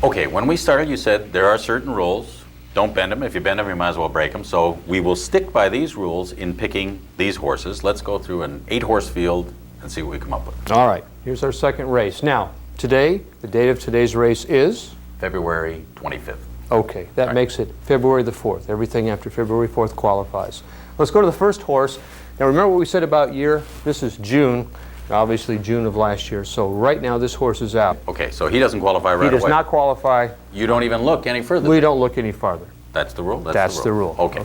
Okay, when we started, you said there are certain rules. Don't bend them. If you bend them, you might as well break them. So we will stick by these rules in picking these horses. Let's go through an 8-horse field and see what we come up with. All right, here's our second race. Now, today, the date of today's race is? February 25th. Okay, that makes it February the 4th. Everything after February 4th qualifies. Let's go to the first horse. Now, remember what we said about year? This is June. Obviously June of last year. So right now this horse is out. Okay, so he doesn't qualify right away. He does not qualify. You don't even look any further. We don't look any farther. That's the rule? That's the rule. Okay.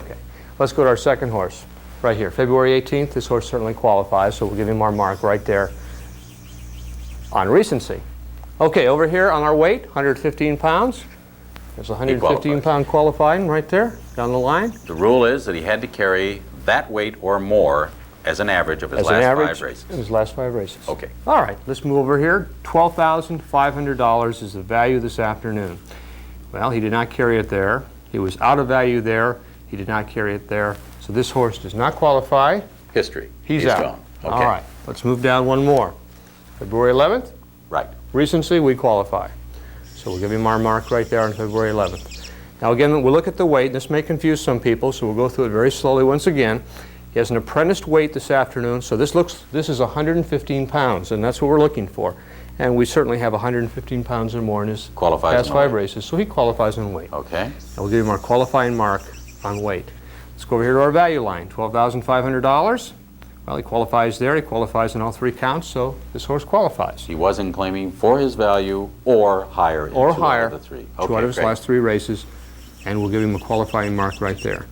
Let's go to our second horse. Right here, February 18th. This horse certainly qualifies, so we'll give him our mark right there on recency. Okay, over here on our weight, 115 pounds. There's a 115-pound qualifying right there down the line. The rule is that he had to carry that weight or more as an average of his last 5 races. His last 5 races. Okay. All right, let's move over here. $12,500 is the value this afternoon. Well, he did not carry it there. He was out of value there. He did not carry it there. So this horse does not qualify. History. He's out. gone. Okay. All right, let's move down one more. February 11th. Right. Recency, we qualify. So we'll give him our mark right there on February 11th. Now again, we'll look at the weight. This may confuse some people, so we'll go through it very slowly once again. He has an apprenticed weight this afternoon, so this is 115 pounds, and that's what we're looking for. And we certainly have 115 pounds or more in his past 5 races, so he qualifies in weight. Okay. And we'll give him our qualifying mark on weight. Let's go over here to our value line, $12,500. Well, he qualifies there. He qualifies in all 3 counts, so this horse qualifies. He wasn't claiming for his value or higher in 2 out of the 3. Okay, 2 out of his last 3 races, and we'll give him a qualifying mark right there.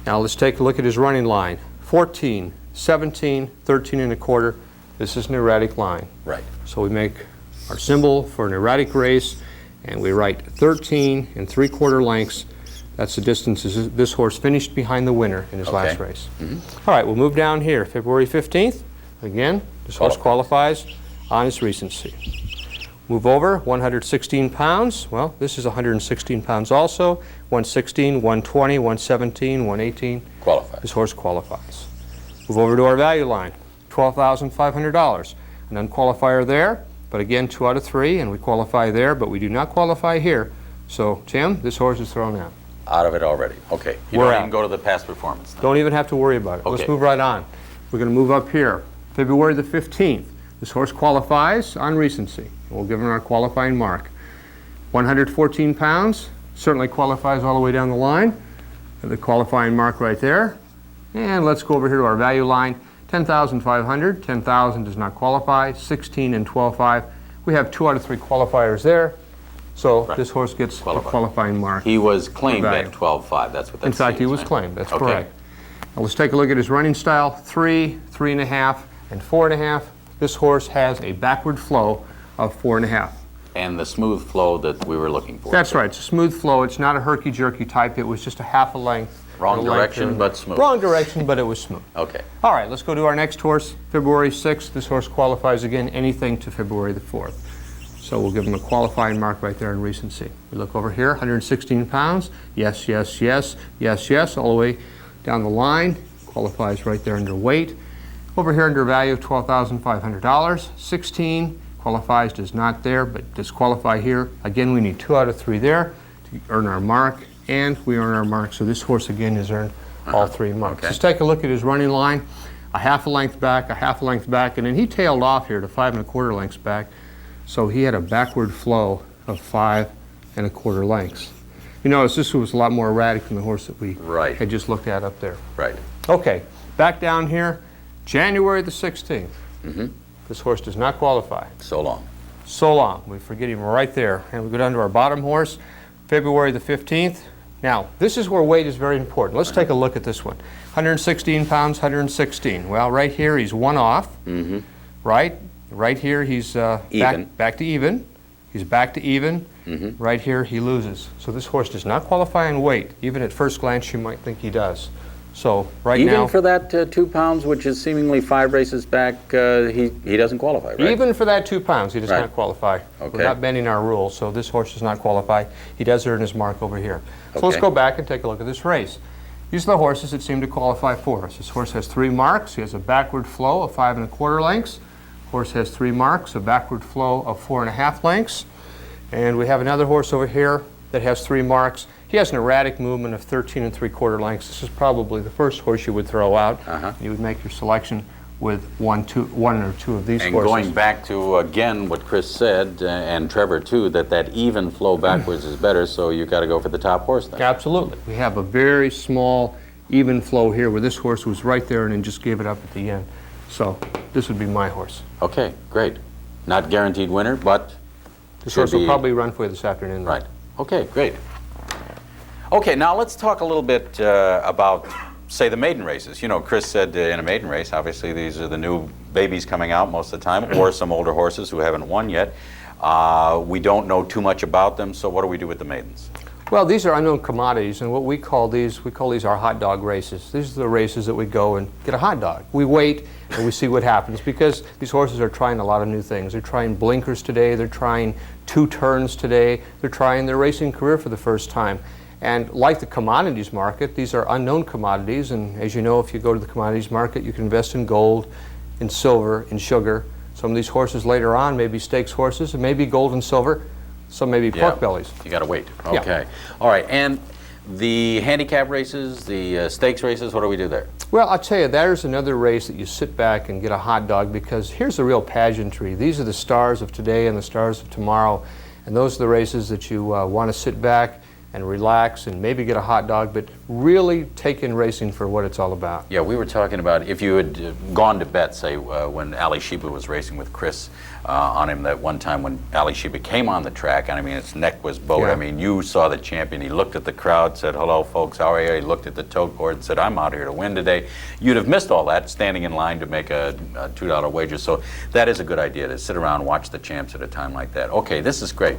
Now let's take a look at his running line. 14, 17, 13 and a quarter. This is an erratic line. Right. So we make our symbol for an erratic race, and we write 13 and 3/4 lengths. That's the distance this horse finished behind the winner in his last race. All right, we'll move down here. February 15th. Again, this horse qualifies on his recency. Move over, 116 pounds. Well, this is 116 pounds also. 116, 120, 117, 118. Qualifies. This horse qualifies. Move over to our value line, $12,500. An unqualifier there, but again, 2 out of 3, and we qualify there, but we do not qualify here. So, Tim, this horse is thrown out. Out of it already. Okay. You We're don't out. even go to the past performance then. Don't even have to worry about it. Okay. Let's move right on. We're going to move up here. February the 15th. This horse qualifies on recency. We'll give him our qualifying mark. 114 pounds. Certainly qualifies all the way down the line. The qualifying mark right there. And let's go over here to our value line. 10,500. 10,000 does not qualify. 16 and 12.5. We have 2 out of 3 qualifiers there. So this horse gets a qualifying mark. He was claimed at 12.5. That's what that In fact, he seems, was right? claimed. That's Okay. correct. Now let's take a look at his running style. 3, 3.5, and 4.5. This horse has a backward flow of 4.5. And the smooth flow that we were looking for. That's right. It's a smooth flow. It's not a herky-jerky type. It was just a half a length. Wrong direction, but smooth. Wrong direction, but it was smooth. Okay. All right, let's go to our next horse, February 6th. This horse qualifies again anything to February the 4th. So we'll give him a qualifying mark right there in recency. We look over here, 116 pounds. Yes, yes, yes, yes, yes, all the way down the line. Qualifies right there under weight. Over here under value of $12,500. 16. Qualifies, does not there, but does qualify here. Again, we need 2 out of 3 there to earn our mark, and we earn our mark. So this horse again has earned all 3 marks. Okay. Let's take a look at his running line. A half a length back, a half a length back, and then he tailed off here to 5 1/4 lengths back. So he had a backward flow of 5 1/4 lengths. You notice this was a lot more erratic than the horse that we Right. had just looked at up there. Right. Okay, back down here, January the 16th. Mm-hmm. This horse does not qualify. So long. So long. We forget him right there. And we go down to our bottom horse, February the 15th. Now, this is where weight is very important. Let's take a look at this one. 116 pounds, 116. Well, right here he's 1 off. Mm-hmm. Right? Right here he's Even. back to even. He's back to even. Mm-hmm. Right here he loses. So this horse does not qualify in weight. Even at first glance you might think he does. So right Even now, for that 2 pounds, which is seemingly 5 races back, he doesn't qualify, right? even for that 2 pounds, he does Right. not qualify. Okay. We're not bending our rules, so this horse does not qualify. He does earn his mark over here. So let's Okay. go back and take a look at this race. These are the horses that seem to qualify for us. This horse has 3 marks. He has a backward flow of 5 1/4 lengths. Horse has 3 marks, a backward flow of 4 1/2 lengths. And we have another horse over here that has 3 marks. He has an erratic movement of 13 3/4 lengths. This is probably the first horse you would throw out. Uh-huh. You would make your selection with one or two of these And horses. going back to, again, what Chris said, and Trevor too, that even flow backwards is better, so you got to go for the top horse then. Absolutely. We have a very small, even flow here where this horse was right there and then just gave it up at the end. So this would be my horse. Okay, great. Not guaranteed winner, but This should horse will be- probably run for you this afternoon. though. right. Okay, great. Okay, now let's talk a little bit about, say, the maiden races. You know, Chris said in a maiden race, obviously these are the new babies coming out most of the time, or some older horses who haven't won yet. We don't know too much about them, so what do we do with the maidens? Well, these are unknown commodities, and what we call these our hot dog races. These are the races that we go and get a hot dog. We wait and we see what happens because these horses are trying a lot of new things. They're trying blinkers today. They're trying 2 turns today. They're trying their racing career for the first time. And like the commodities market, these are unknown commodities. And as you know, if you go to the commodities market, you can invest in gold, in silver, in sugar. Some of these horses later on may be stakes horses, and maybe gold and silver. Some may be pork bellies. You got to wait. Yeah. Okay. All right. And the handicap races, the stakes races, what do we do there? Well, I'll tell you, there's another race that you sit back and get a hot dog because here's the real pageantry. These are the stars of today and the stars of tomorrow. And those are the races that you want to sit back and relax and maybe get a hot dog, but really take in racing for what it's all about. Yeah, we were talking about if you had gone to bet, say, when Ali Sheba was racing with Chris on him that one time when Ali Sheba came on the track, and I mean, his neck was bowed. Yeah. I mean, you saw the champion. He looked at the crowd, said, "Hello, folks, how are you?" He looked at the tote board and said, "I'm out here to win today." You'd have missed all that standing in line to make a $2 wager. So that is a good idea to sit around and watch the champs at a time like that. Okay, this is great.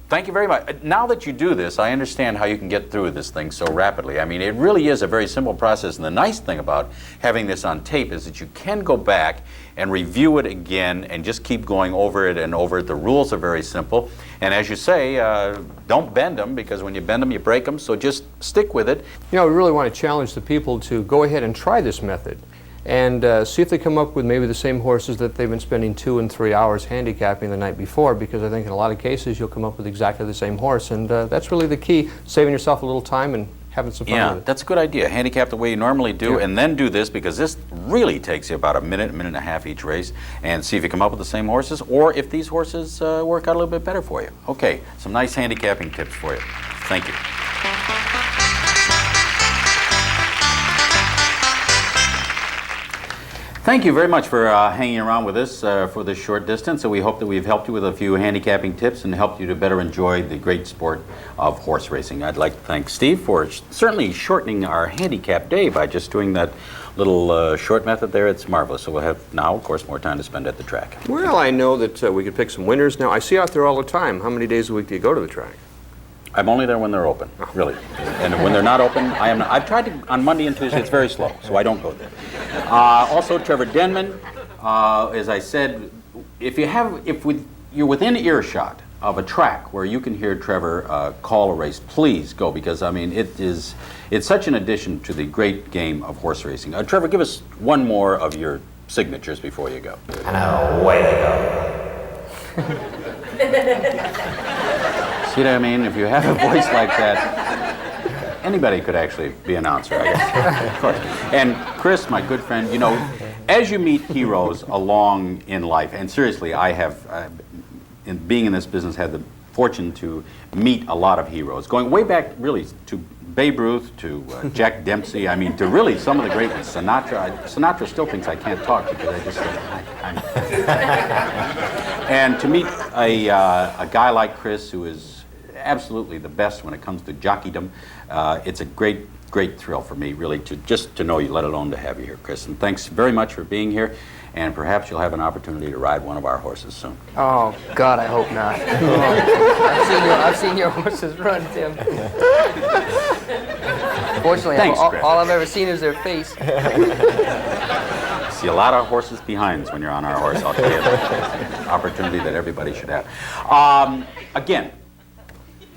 Thank you very much. Now that you do this, I understand how you can get through this thing so rapidly. I mean, it really is a very simple process. And the nice thing about having this on tape is that you can go back and review it again and just keep going over it and over it. The rules are very simple. And as you say, don't bend them because when you bend them, you break them. So just stick with it. You know, we really want to challenge the people to go ahead and try this method and see if they come up with maybe the same horses that they've been spending 2 and 3 hours handicapping the night before, because I think in a lot of cases you'll come up with exactly the same horse, and that's really the key, saving yourself a little time and having some fun Yeah, with it. that's a good idea. Handicap the way you normally do, Yeah. and then do this because this really takes you about a minute and a half each race, and see if you come up with the same horses or if these horses work out a little bit better for you. Okay, some nice handicapping tips for you. Thank you. Thank you very much for hanging around with us for this short distance. So we hope that we've helped you with a few handicapping tips and helped you to better enjoy the great sport of horse racing. I'd like to thank Steve for certainly shortening our handicap day by just doing that little short method there. It's marvelous. So we'll have now, of course, more time to spend at the track. Well, I know that we could pick some winners. Now, I see you out there all the time. How many days a week do you go to the track? I'm only there when they're open, really. And when they're not open, I am not. I've tried to, on Monday and Tuesday, it's very slow, so I don't go there. Also, Trevor Denman, as I said, if you're within earshot of a track where you can hear Trevor call a race, please go, because, I mean, it's such an addition to the great game of horse racing. Trevor, give us one more of your signatures before you go. And away they go. See what I mean? If you have a voice like that, anybody could actually be an announcer, I guess. Of course. And Chris, my good friend, you know, as you meet heroes along in life, and seriously, I have, in being in this business, had the fortune to meet a lot of heroes, going way back, really, to Babe Ruth, to Jack Dempsey, I mean, to really some of the great ones. Sinatra still thinks I can't talk because I just said, And to meet a guy like Chris, who is absolutely the best when it comes to jockeydom, it's a great thrill for me, really, to know you, let alone to have you here, Chris. And thanks very much for being here, and perhaps you'll have an opportunity to ride one of our horses soon. Oh, God, I hope not. Oh. I've seen your horses run, Tim. Fortunately, Thanks, Chris. all I've ever seen is their face. See a lot of horses behinds when you're on our horse, I'll tell you. An opportunity that everybody should have. Again,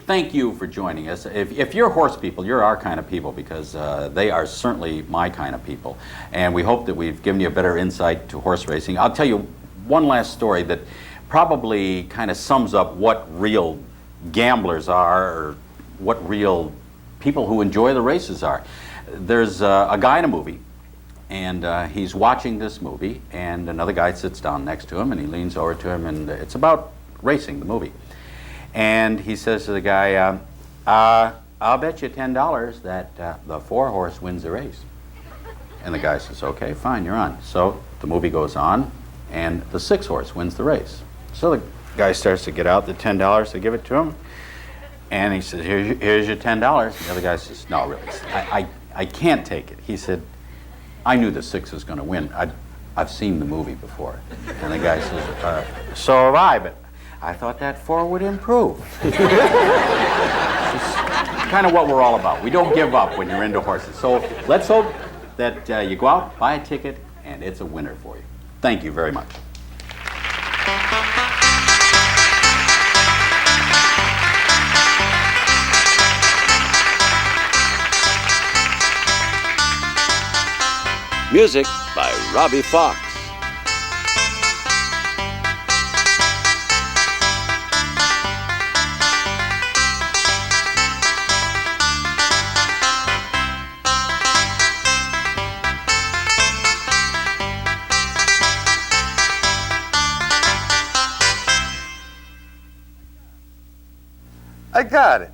thank you for joining us. If you're horse people, you're our kind of people, because they are certainly my kind of people. And we hope that we've given you a better insight to horse racing. I'll tell you one last story that probably kind of sums up what real gamblers are, or what real people who enjoy the races are. There's a guy in a movie, and he's watching this movie, and another guy sits down next to him, and he leans over to him, and it's about racing, the movie. And he says to the guy, I'll bet you $10 that the 4-horse wins the race. And the guy says, okay, fine, you're on. So the movie goes on, and the 6-horse wins the race. So the guy starts to get out the $10, they give it to him, and he says, here's your $10. And the other guy says, no, really, I can't take it. He said, I knew the 6 was going to win. I've seen the movie before. And the guy says, so have I, but I thought that 4 would improve. It's kind of what we're all about. We don't give up when you're into horses. So let's hope that you go out, buy a ticket, and it's a winner for you. Thank you very much. Music by Robbie Fox. I got it.